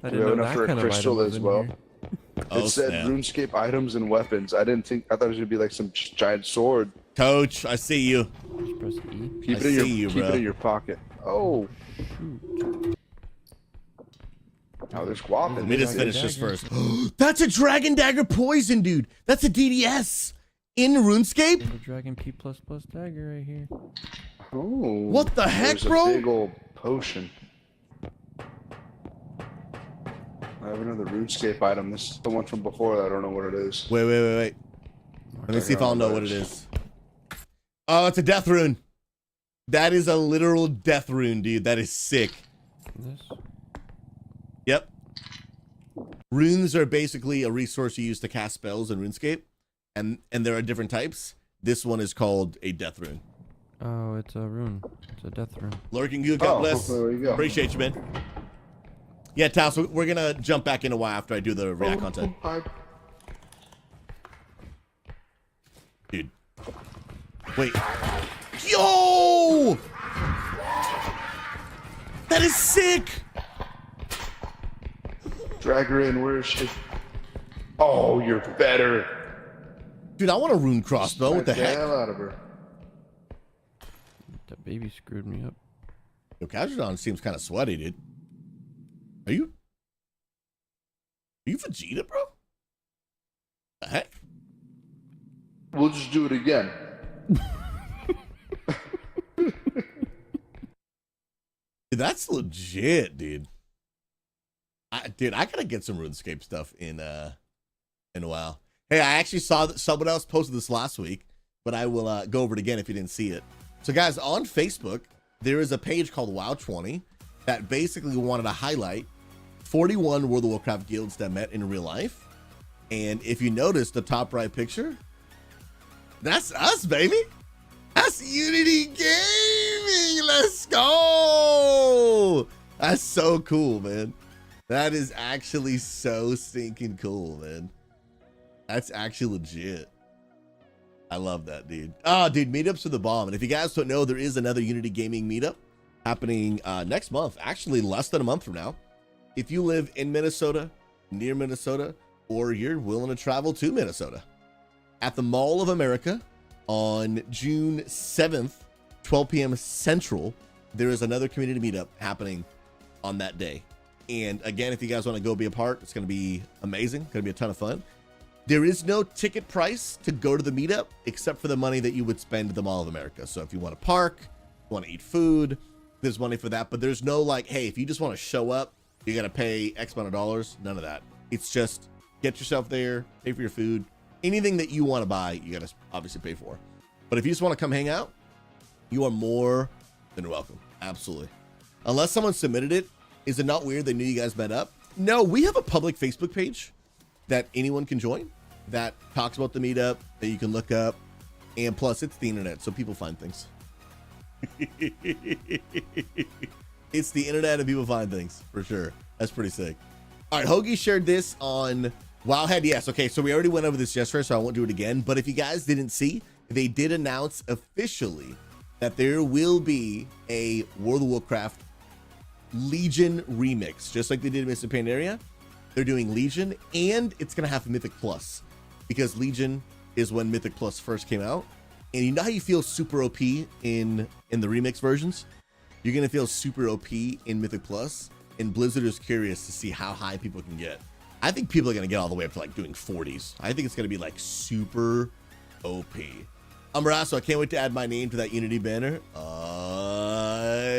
Speaker 2: I didn't know that
Speaker 4: for a
Speaker 2: kind of
Speaker 4: crystal
Speaker 2: item
Speaker 4: as
Speaker 2: was in
Speaker 4: well.
Speaker 2: here.
Speaker 1: Oh,
Speaker 4: It said
Speaker 1: snap.
Speaker 4: RuneScape items and weapons. I thought it was gonna be like some giant sword.
Speaker 1: Coach, I see you.
Speaker 2: Just press E.
Speaker 4: Keep
Speaker 1: I
Speaker 4: it in your
Speaker 1: see you,
Speaker 4: keep
Speaker 1: bro.
Speaker 4: it in your pocket. Oh. Oh, there's guap
Speaker 1: Let
Speaker 4: in
Speaker 1: me
Speaker 4: there.
Speaker 1: just finish this first. That's a Dragon Dagger poison, dude. That's a DDS in RuneScape.
Speaker 2: The Dragon P++ dagger right here.
Speaker 4: Oh.
Speaker 1: What the heck,
Speaker 4: There's
Speaker 1: bro?
Speaker 4: a big old potion. I have another RuneScape item. This is the one from before. I don't know what it is.
Speaker 1: Wait. Let me see if I'll know what it is. Oh, it's a death rune. That is a literal death rune, dude. That is sick.
Speaker 2: This.
Speaker 1: Yep. Runes are basically a resource you use to cast spells in RuneScape, and there are different types. This one is called a death rune.
Speaker 2: Oh, it's a rune. It's a death rune.
Speaker 1: Lurking Goo, God bless.
Speaker 4: there you go.
Speaker 1: Appreciate you, man. Yeah, Tal, so we're gonna jump back in a while after I do the React content. Dude. Wait. Yo! That is sick!
Speaker 4: Drag her in. Where is she? Oh, you're better.
Speaker 1: Dude, I want a rune crossbow. What the
Speaker 4: Get
Speaker 1: heck?
Speaker 4: hell out of her.
Speaker 2: That baby screwed me up.
Speaker 1: Yo, Kazradon seems kind of sweaty, dude. Are you Vegeta, bro? The heck?
Speaker 4: We'll just do it again.
Speaker 1: Dude, that's legit, dude. I gotta get some RuneScape stuff in a while. Hey, I actually saw that someone else posted this last week, but I will go over it again if you didn't see it. So guys, on Facebook, there is a page called WoW20 that basically wanted to highlight 41 World of Warcraft guilds that met in real life And if you notice the top right picture, that's us, baby. That's Unity Gaming. Let's go. That's so cool, man. That is actually so stinking cool, man. That's actually legit. I love that, dude. Oh, dude, meetups are the bomb. And if you guys don't know, there is another Unity Gaming meetup happening next month, actually less than a month from now. If you live in Minnesota, near Minnesota, or you're willing to travel to Minnesota, at the Mall of America on June 7th, 12 p.m. Central, there is another community meetup happening on that day. And again, if you guys want to go be a part, it's going to be amazing. Going to be a ton of fun. There is no ticket price to go to the meetup except for the money that you would spend at the Mall of America. So if you want to park, want to eat food, there's money for that. But there's no like, hey, if you just want to show up, you got to pay X amount of dollars. None of that. It's just get yourself there, pay for your food. Anything that you want to buy, you got to obviously pay for. But if you just want to come hang out, you are more than welcome. Absolutely. Unless someone submitted it. Is it not weird they knew you guys met up? No, we have a public Facebook page that anyone can join that talks about the meetup that you can look up. And plus, it's the internet, so people find things. It's the internet and people find things, for sure. That's pretty sick. All right, Hoagie shared this on Wowhead. Yes, okay, so we already went over this yesterday, so I won't do it again. But if you guys didn't see, they did announce officially that there will be a World of Warcraft Legion remix, just like they did in Mr. Pandaria. They're doing Legion, and it's gonna have Mythic Plus, because Legion is when Mythic Plus first came out. And you know how you feel super OP in the remix versions? You're gonna feel super OP in Mythic Plus, and Blizzard is curious to see how high people can get. I think people are gonna get all the way up to like doing 40s. I think it's gonna be like super OP. I'm Rasso. I can't wait to add my name to that Unity banner.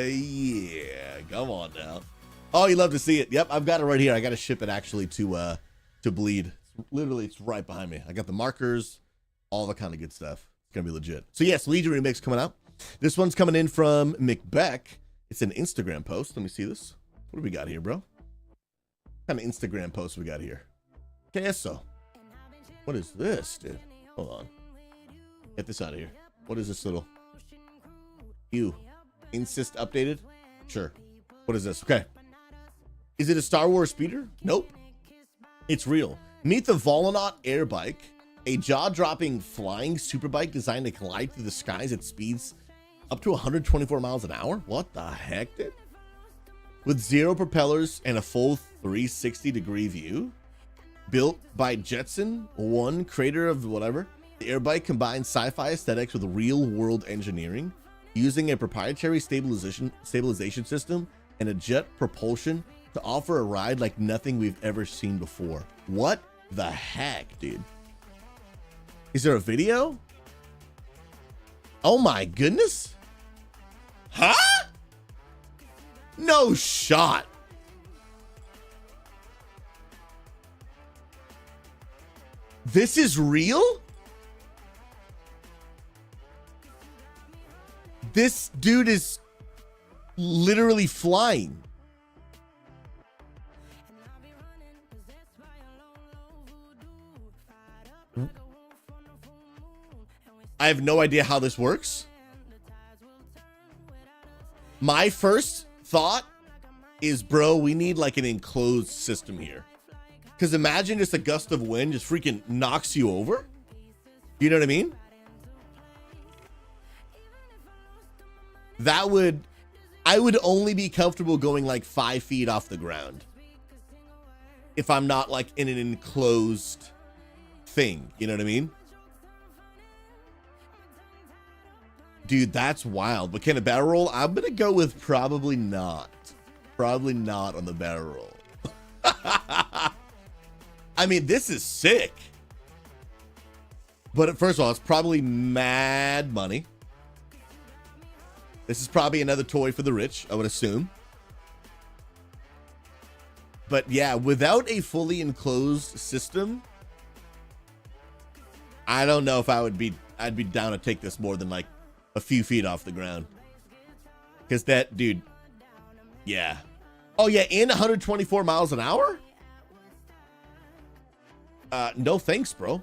Speaker 1: Yeah, come on now. Oh, you love to see it. Yep, I've got it right here. I got to ship it actually to Bleed. Literally, it's right behind me. I got the markers, all the kind of good stuff. It's gonna be legit. So yes, Legion remix coming out. This one's coming in from McBeck. It's an Instagram post. Let me see this. What do we got here, bro? What kind of Instagram post we got here? Okay, so what is this, dude? Hold on. Get this out of here. What is this little? You insist updated? Sure. What is this? Okay. Is it a Star Wars speeder? Nope. It's real. Meet the Volonaut Air Bike, a jaw-dropping flying superbike designed to glide through the skies at speeds up to 124 miles an hour. What the heck, dude? With 0 propellers and a full 360-degree view. Built by Jetson, one creator of whatever. The air bike combines sci-fi aesthetics with real-world engineering, using a proprietary stabilization system and a jet propulsion to offer a ride like nothing we've ever seen before. What the heck, dude? Is there a video? Oh my goodness. Huh? No shot. This is real? This dude is literally flying. I have no idea how this works. My first thought is, bro, we need like an enclosed system here. Because imagine just a gust of wind just freaking knocks you over. You know what I mean? I would only be comfortable going like 5 feet off the ground if I'm not like in an enclosed thing. You know what I mean? Dude, that's wild. But can a barrel roll? I'm going to go with probably not. Probably not on the barrel roll. I mean, this is sick. But first of all, it's probably mad money. This is probably another toy for the rich, I would assume. But yeah, without a fully enclosed system, I don't know if I'd be down to take this more than like a few feet off the ground. Because that, dude, yeah. Oh yeah, in 124 miles an hour? No thanks, bro.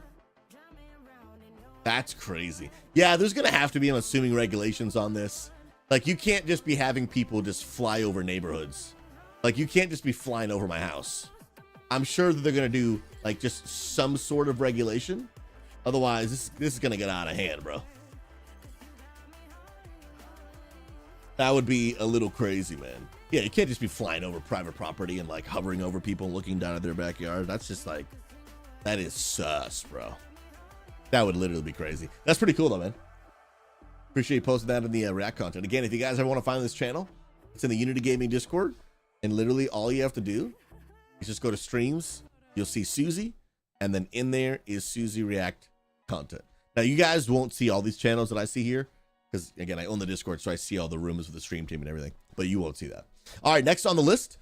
Speaker 1: That's crazy. Yeah, there's gonna have to be, I'm assuming, regulations on this. Like, you can't just be having people just fly over neighborhoods. Like, you can't just be flying over my house. I'm sure that they're gonna do like just some sort of regulation. Otherwise, this is gonna get out of hand, bro. That would be a little crazy, man. Yeah, you can't just be flying over private property and like hovering over people and looking down at their backyard. That's just like, that is sus, bro. That would literally be crazy. That's pretty cool though, man. Appreciate you posting that in the React content. Again, if you guys ever want to find this channel, it's in the Unity Gaming Discord. And literally all you have to do is just go to streams. You'll see SouZy. And then in there is SouZy React content. Now, you guys won't see all these channels that I see here. Because, again, I own the Discord, so I see all the rooms with the stream team and everything. But you won't see that. All right, next on the list.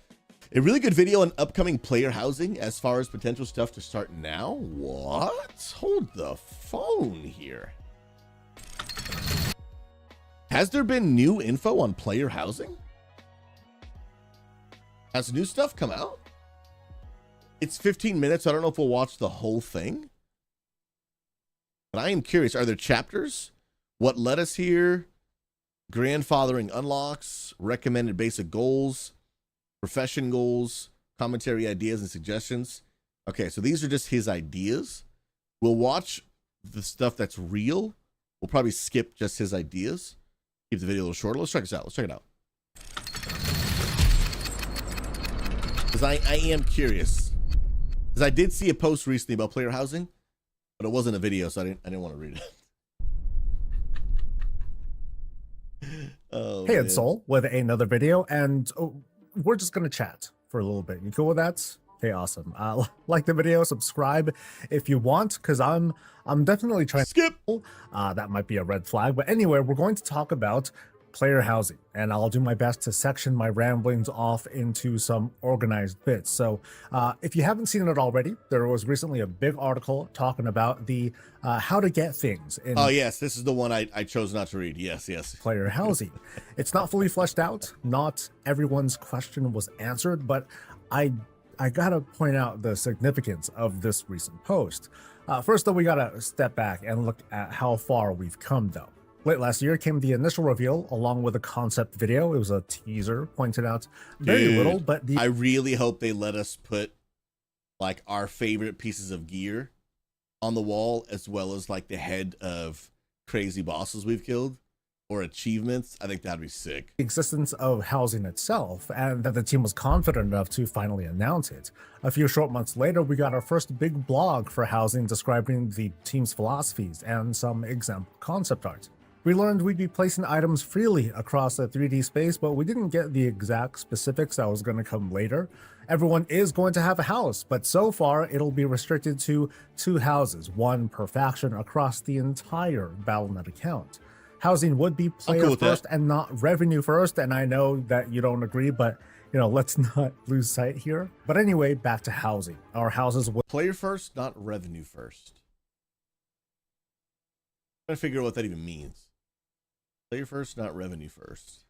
Speaker 1: A really good video on upcoming player housing as far as potential stuff to start now. What? Hold the phone here. Has there been new info on player housing? Has new stuff come out? It's 15 minutes. I don't know if we'll watch the whole thing. But I am curious. Are there chapters? What led us here? Grandfathering unlocks, recommended basic goals, profession goals, commentary ideas and suggestions. Okay, so these are just his ideas. We'll watch the stuff that's real. We'll probably skip just his ideas. Keep the video a little shorter. Let's check this out. Let's check it out. Because I am curious. Because I did see a post recently about player housing, but it wasn't a video, so I didn't want to read it. Oh,
Speaker 5: hey,
Speaker 1: man.
Speaker 5: it's Soul with another video, and we're just gonna chat for a little bit. You cool with that? Okay, awesome. Like the video, subscribe if you want, because I'm definitely trying.
Speaker 1: Skip.
Speaker 5: That might be a red flag, but anyway, we're going to talk about player housing, and I'll do my best to section my ramblings off into some organized bits. So if you haven't seen it already, there was recently a big article talking about the how to get things in
Speaker 1: Oh yes, this is the one I chose not to read. Yes.
Speaker 5: player housing. It's not fully fleshed out. Not everyone's question was answered, but I gotta point out the significance of this recent post. First though, we gotta step back and look at how far we've come though. Late last year came the initial reveal along with a concept video. It was a teaser, pointed out very little, but
Speaker 1: I really hope they let us put like our favorite pieces of gear on the wall, as well as like the head of crazy bosses we've killed or achievements. I think that'd be sick.
Speaker 5: existence of housing itself, and that the team was confident enough to finally announce it. A few short months later, we got our first big blog for housing describing the team's philosophies and some example concept art. We learned we'd be placing items freely across the 3D space, but we didn't get the exact specifics that was going to come later. Everyone is going to have a house, but so far it'll be restricted to 2 houses, 1 per faction across the entire Battle.net account. Housing would be player first and not revenue first, and I know that you don't agree, but you know, let's not lose sight here. But anyway, back to housing. Our houses will
Speaker 1: Player first, not revenue first. I'm trying to figure out what that even means. Player first, not revenue first.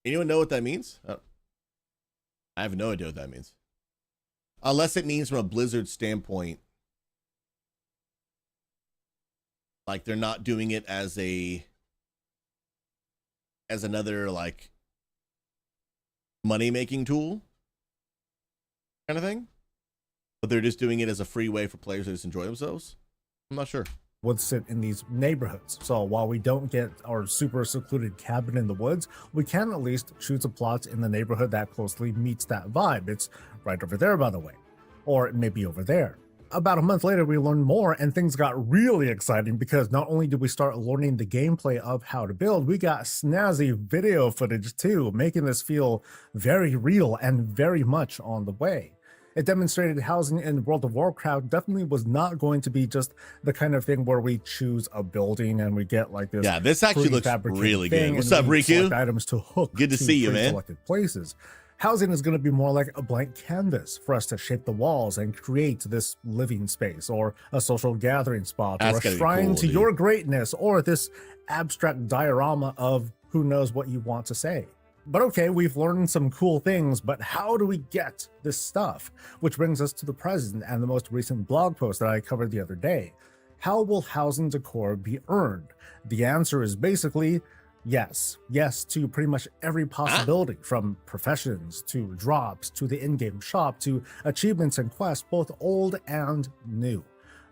Speaker 1: Anyone know what that means? I have no idea what that means. Unless it means from a Blizzard standpoint, like they're not doing it as another like money-making tool kind of thing, but they're just doing it as a free way for players to just enjoy themselves. I'm not sure.
Speaker 5: would sit in these neighborhoods. So while we don't get our super secluded cabin in the woods, we can at least choose a plot in the neighborhood that closely meets that vibe. It's right over there, by the way, or it may be over there. About a month later, we learned more, and things got really exciting because not only did we start learning the gameplay of how to build, we got snazzy video footage too, making this feel very real and very much on the way. It demonstrated housing in World of Warcraft definitely was not going to be just the kind of thing where we choose a building and we get like this.
Speaker 1: Yeah, this actually looks really good. What's up, Riku?
Speaker 5: Items to hook.
Speaker 1: Good to see you, man.
Speaker 5: Selected places. Housing is going to be more like a blank canvas for us to shape the walls and create this living space, or a social gathering spot, or a shrine to your greatness, or this abstract diorama of who knows what you want to say. But okay, we've learned some cool things, but how do we get this stuff? Which brings us to the present and the most recent blog post that I covered the other day. How will housing decor be earned? The answer is basically yes. Yes to pretty much every possibility, from professions to drops to the in-game shop to achievements and quests, both old and new.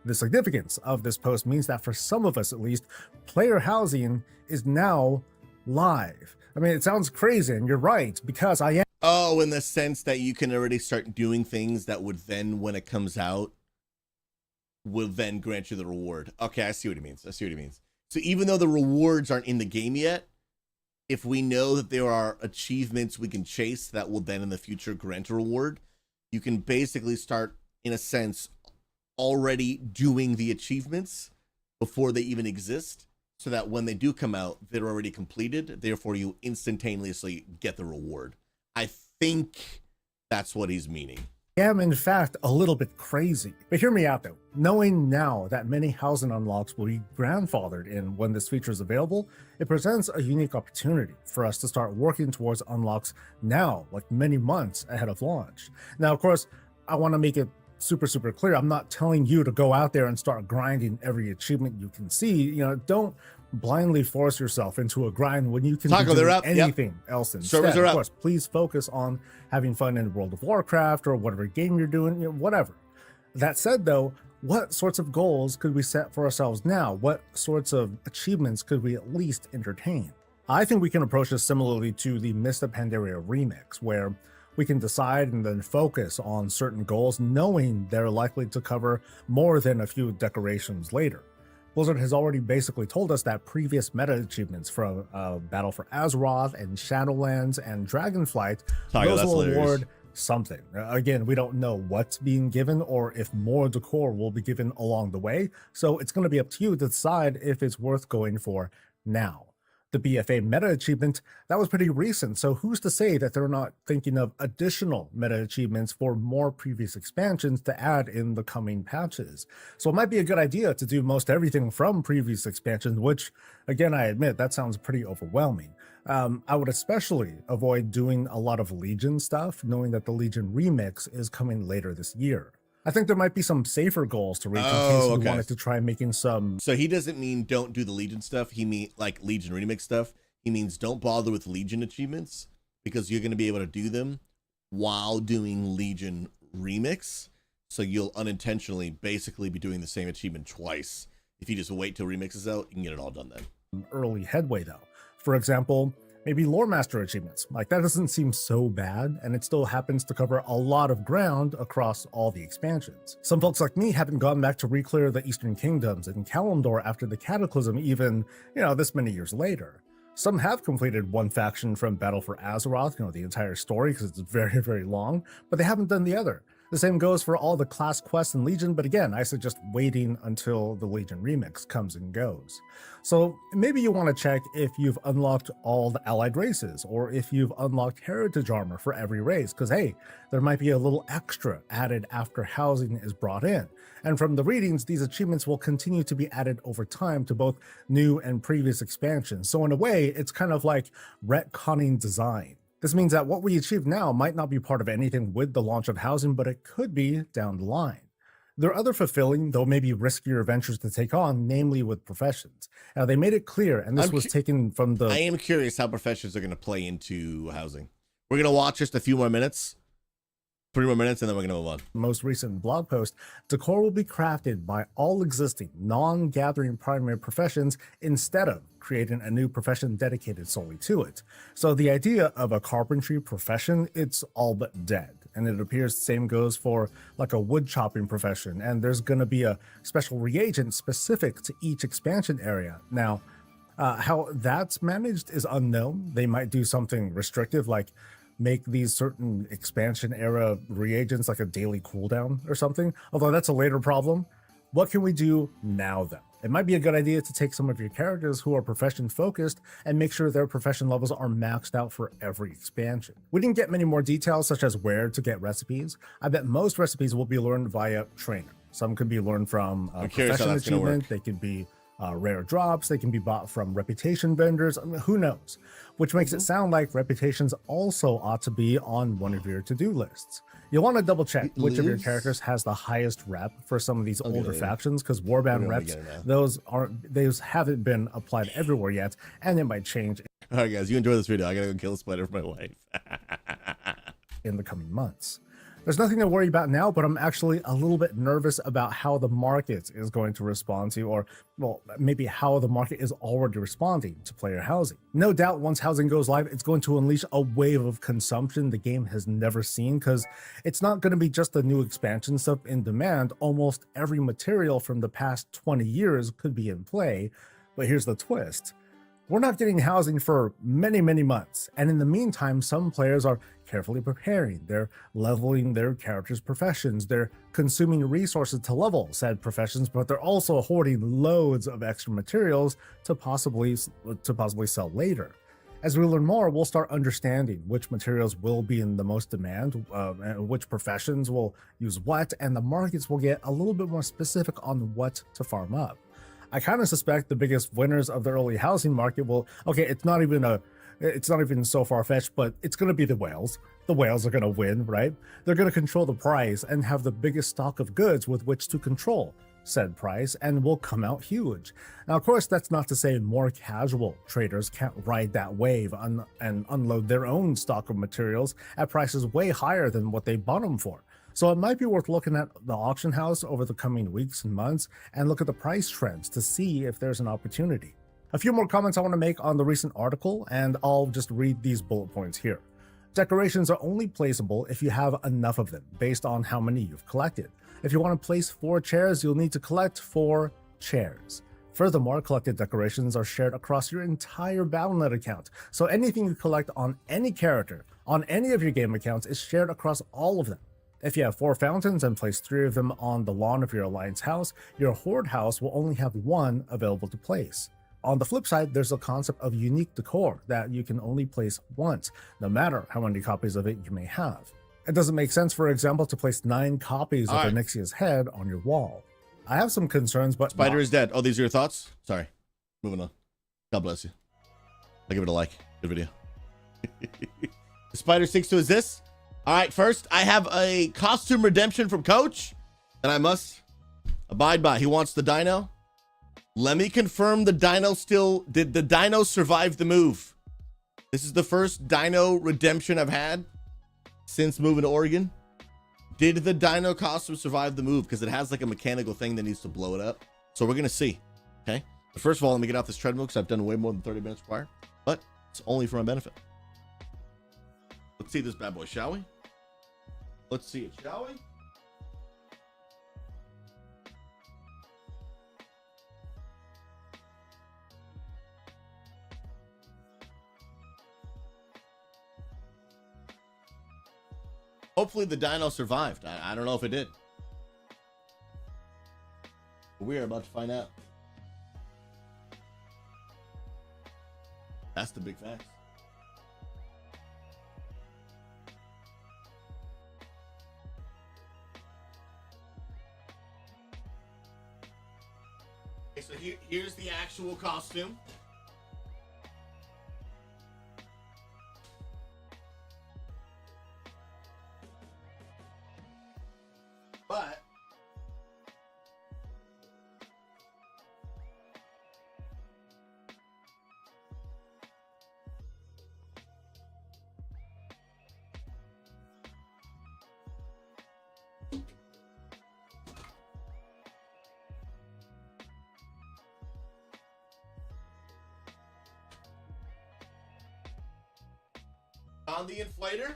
Speaker 5: The significance of this post means that for some of us at least, player housing is now live. I mean, it sounds crazy, and you're right, because I am.
Speaker 1: Oh, in the sense that you can already start doing things that would then, when it comes out, will then grant you the reward. Okay, I see what he means. So even though the rewards aren't in the game yet, if we know that there are achievements we can chase that will then in the future grant a reward, you can basically start, in a sense, already doing the achievements before they even exist, so that when they do come out, they're already completed. Therefore, you instantaneously get the reward. I think that's what he's meaning.
Speaker 5: I am, in fact, a little bit crazy. But hear me out, though. Knowing now that many housing unlocks will be grandfathered in when this feature is available, it presents a unique opportunity for us to start working towards unlocks now, like many months ahead of launch. Now, of course, I want to make it super clear. I'm not telling you to go out there and start grinding every achievement you can see. You know, don't blindly force yourself into a grind when you can do anything else instead.
Speaker 1: Servers are
Speaker 5: of
Speaker 1: up.
Speaker 5: course, please focus on having fun in World of Warcraft or whatever game you're doing, you know, whatever. That said, though, what sorts of goals could we set for ourselves now? What sorts of achievements could we at least entertain? I think we can approach this similarly to the Mist of Pandaria remix, where we can decide and then focus on certain goals, knowing they're likely to cover more than a few decorations later. Blizzard has already basically told us that previous meta achievements from Battle for Azeroth and Shadowlands and Dragonflight, those will award something. Again, we don't know what's being given or if more decor will be given along the way, so it's going to be up to you to decide if it's worth going for now. The BFA meta achievement, that was pretty recent, so who's to say that they're not thinking of additional meta achievements for more previous expansions to add in the coming patches? So it might be a good idea to do most everything from previous expansions, which, again, I admit, that sounds pretty overwhelming. I would especially avoid doing a lot of Legion stuff, knowing that the Legion remix is coming later this year. I think there might be some safer goals to reach in case we wanted to try making some.
Speaker 1: So he doesn't mean don't do the Legion stuff. He mean like Legion remix stuff. He means don't bother with Legion achievements because you're going to be able to do them while doing Legion remix. So you'll unintentionally basically be doing the same achievement twice. If you just wait till remix is out, you can get it all done then.
Speaker 5: Early headway though. For example, maybe Lore Master achievements. Like, that doesn't seem so bad, and it still happens to cover a lot of ground across all the expansions. Some folks like me haven't gone back to re-clear the Eastern Kingdoms and Kalimdor after the Cataclysm even, this many years later. Some have completed one faction from Battle for Azeroth, the entire story, because it's very long, but they haven't done the other. The same goes for all the class quests in Legion, but again, I suggest waiting until the Legion remix comes and goes. So maybe you want to check if you've unlocked all the allied races, or if you've unlocked heritage armor for every race, because hey, there might be a little extra added after housing is brought in. And from the readings, these achievements will continue to be added over time to both new and previous expansions. So in a way, it's kind of like retconning design. This means that what we achieve now might not be part of anything with the launch of housing, but it could be down the line. There are other fulfilling, though maybe riskier ventures to take on, namely with professions. Now, they made it clear, and this was taken from the...
Speaker 1: I am curious how professions are going to play into housing. We're going to watch just a few more minutes. 3 more minutes, and then we're going to move on.
Speaker 5: Most recent blog post, decor will be crafted by all existing non-gathering primary professions instead of creating a new profession dedicated solely to it. So the idea of a carpentry profession, it's all but dead. And it appears the same goes for like a wood chopping profession. And there's going to be a special reagent specific to each expansion area. Now, how that's managed is unknown. They might do something restrictive, like make these certain expansion era reagents like a daily cooldown or something, although that's a later problem. What can we do now then? It might be a good idea to take some of your characters who are profession focused and make sure their profession levels are maxed out for every expansion. We didn't get many more details such as where to get recipes. I bet most recipes will be learned via trainer. Some could be learned from a profession achievement. They could be rare drops. They can be bought from reputation vendors. I mean, who knows? Which makes it sound like reputations also ought to be on one of your to-do lists. You'll want to double check which of your characters has the highest rep for some of these older factions, because warband reps, those haven't been applied everywhere yet, and it might change.
Speaker 1: All right, guys, you enjoy this video. I gotta go kill a spider for my life.
Speaker 5: In the coming months. There's nothing to worry about now, but I'm actually a little bit nervous about how the market is going to respond to, or, well, maybe how the market is already responding to player housing. No doubt once housing goes live, it's going to unleash a wave of consumption the game has never seen, because it's not going to be just the new expansion stuff in demand. Almost every material from the past 20 years could be in play, but here's the twist. We're not getting housing for many, many months, and in the meantime, some players are carefully preparing. They're leveling their characters' professions. They're consuming resources to level said professions, but they're also hoarding loads of extra materials to possibly sell later. As we learn more, we'll start understanding which materials will be in the most demand, and which professions will use what, and the markets will get a little bit more specific on what to farm up. I kind of suspect the biggest winners of the early housing market will, okay, it's not even so far-fetched, but it's going to be the whales. The whales are going to win, right? They're going to control the price and have the biggest stock of goods with which to control said price, and will come out huge. Now, of course, that's not to say more casual traders can't ride that wave and unload their own stock of materials at prices way higher than what they bought them for. So it might be worth looking at the auction house over the coming weeks and months and look at the price trends to see if there's an opportunity. A few more comments I want to make on the recent article, and I'll just read these bullet points here. Decorations are only placeable if you have enough of them, based on how many you've collected. If you want to place 4 chairs, you'll need to collect 4 chairs. Furthermore, collected decorations are shared across your entire Battle.net account, so anything you collect on any character, on any of your game accounts, is shared across all of them. If you have 4 fountains and place 3 of them on the lawn of your Alliance house, your Horde house will only have 1 available to place. On the flip side, there's a concept of unique decor that you can only place once, no matter how many copies of it you may have. It doesn't make sense, for example, to place 9 copies of Onyxia's head on your wall. I have some concerns, but...
Speaker 1: Spider is dead. Oh, these are your thoughts? Sorry. Moving on. God bless you. I'll give it a like. Good video. The Spider sticks to his this. All right, first, I have a costume redemption from Coach that I must abide by. He wants the dino. Let me confirm the dino still... Did the dino survive the move? This is the first dino redemption I've had since moving to Oregon. Did the dino costume survive the move? Because it has like a mechanical thing that needs to blow it up. So we're going to see. Okay. But first of all, let me get off this treadmill because I've done way more than 30 minutes prior. But it's only for my benefit. Let's see this bad boy, shall we? Let's see it, shall we? Hopefully the dino survived. I don't know if it did. But we are about to find out. That's the big fact. Okay, so here's the actual costume. But on the inflator.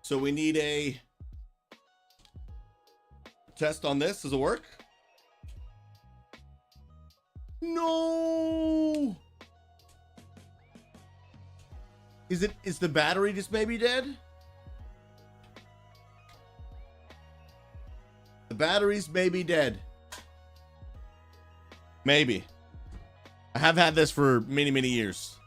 Speaker 1: So we need a test on this. Does it work? No. Is the battery just maybe dead? The battery's maybe dead. Maybe. I have had this for many, many years.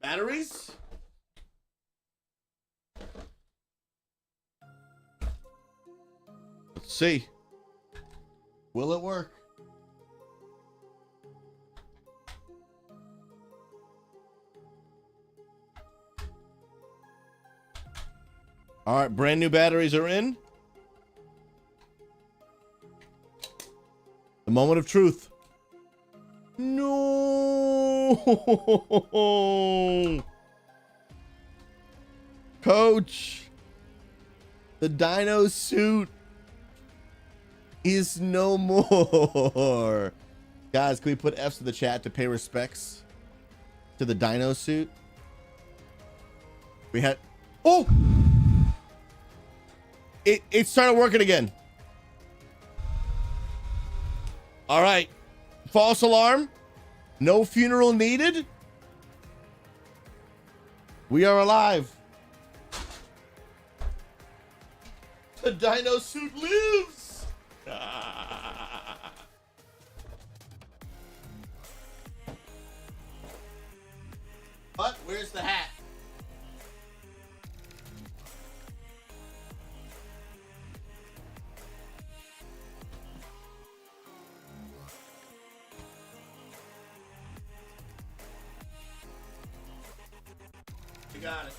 Speaker 1: Batteries? Let's see. Will it work? All right, brand new batteries are in. The moment of truth. No. Coach. The dino suit is no more. Guys, can we put F's in the chat to pay respects to the dino suit? We had... Oh! It started working again. All right. False alarm. No funeral needed. We are alive. The dino suit lives. But where's the hat? You got it.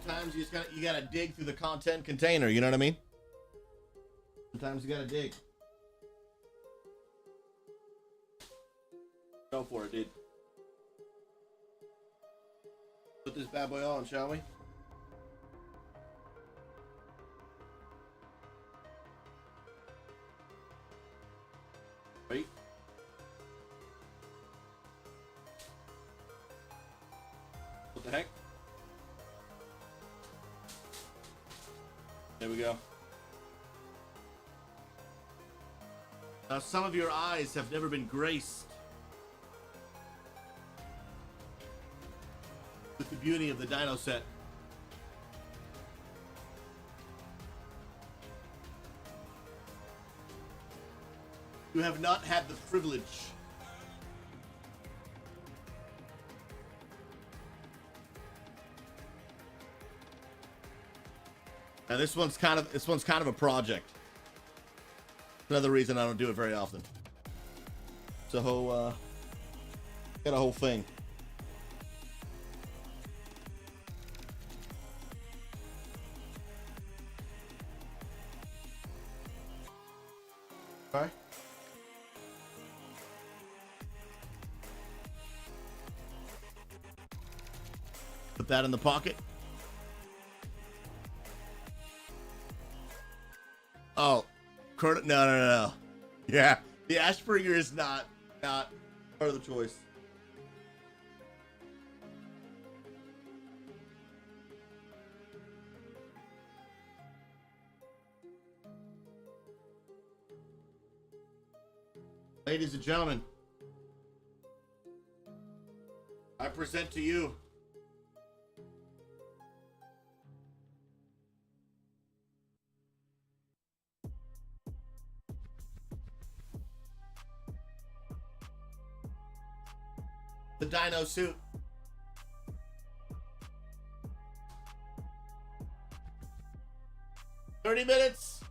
Speaker 1: Sometimes you gotta dig through the content container, you know what I mean? Sometimes you gotta dig. Go for it, dude. Put this bad boy on, shall we? Wait. What the heck? There we go. Now, some of your eyes have never been graced with the beauty of the dino set. You have not had the privilege and this one's kind of a project. Another reason I don't do it very often. It's a whole got a whole thing. Okay. Put that in the pocket. Oh, no. Yeah, the Ashbringer is not part of the choice. Ladies and gentlemen, I present to you the dino suit. "30 minutes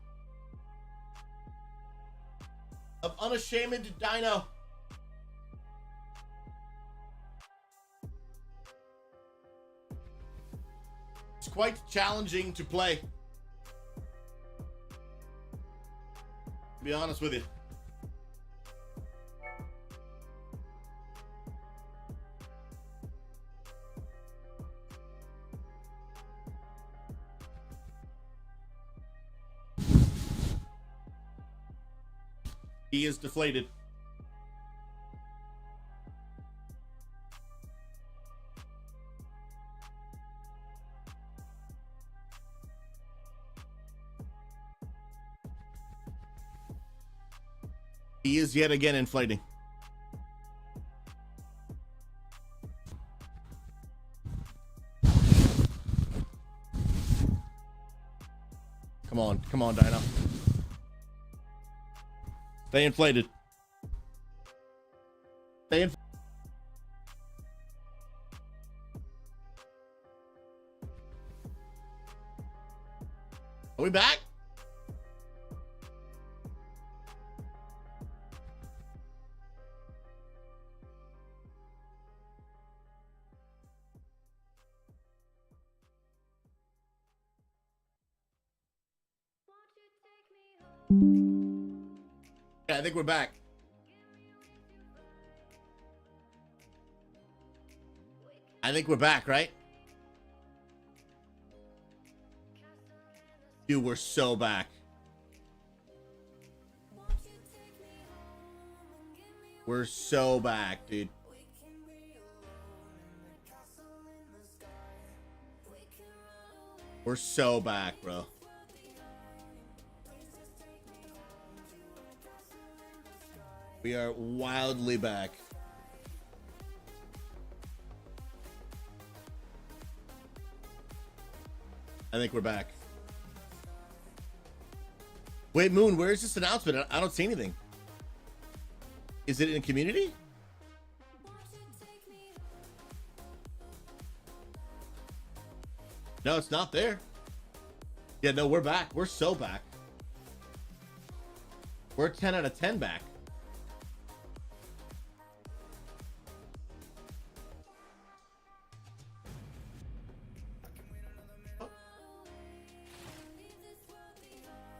Speaker 1: of unashamed dino." It's quite challenging to play, to be honest with you. He is deflated. He is yet again inflating. Come on, Dino. Stay inflated. Are we back? Yeah, I think we're back. I think we're back, right? Dude, we're so back. We're so back, dude. We're so back, bro. We are wildly back. I think we're back. Wait, Moon, where is this announcement? I don't see anything. Is it in community? No, it's not there. Yeah, no, we're back. We're so back. We're 10 out of 10 back. Oh. Are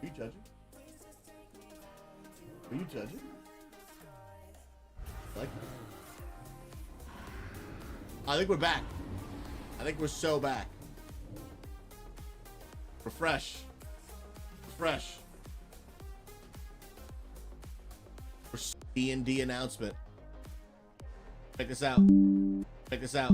Speaker 1: you judging? Are you judging? Like, I think we're back. I think we're so back. Refresh. Refresh. D&D announcement. Check this out. Check this out.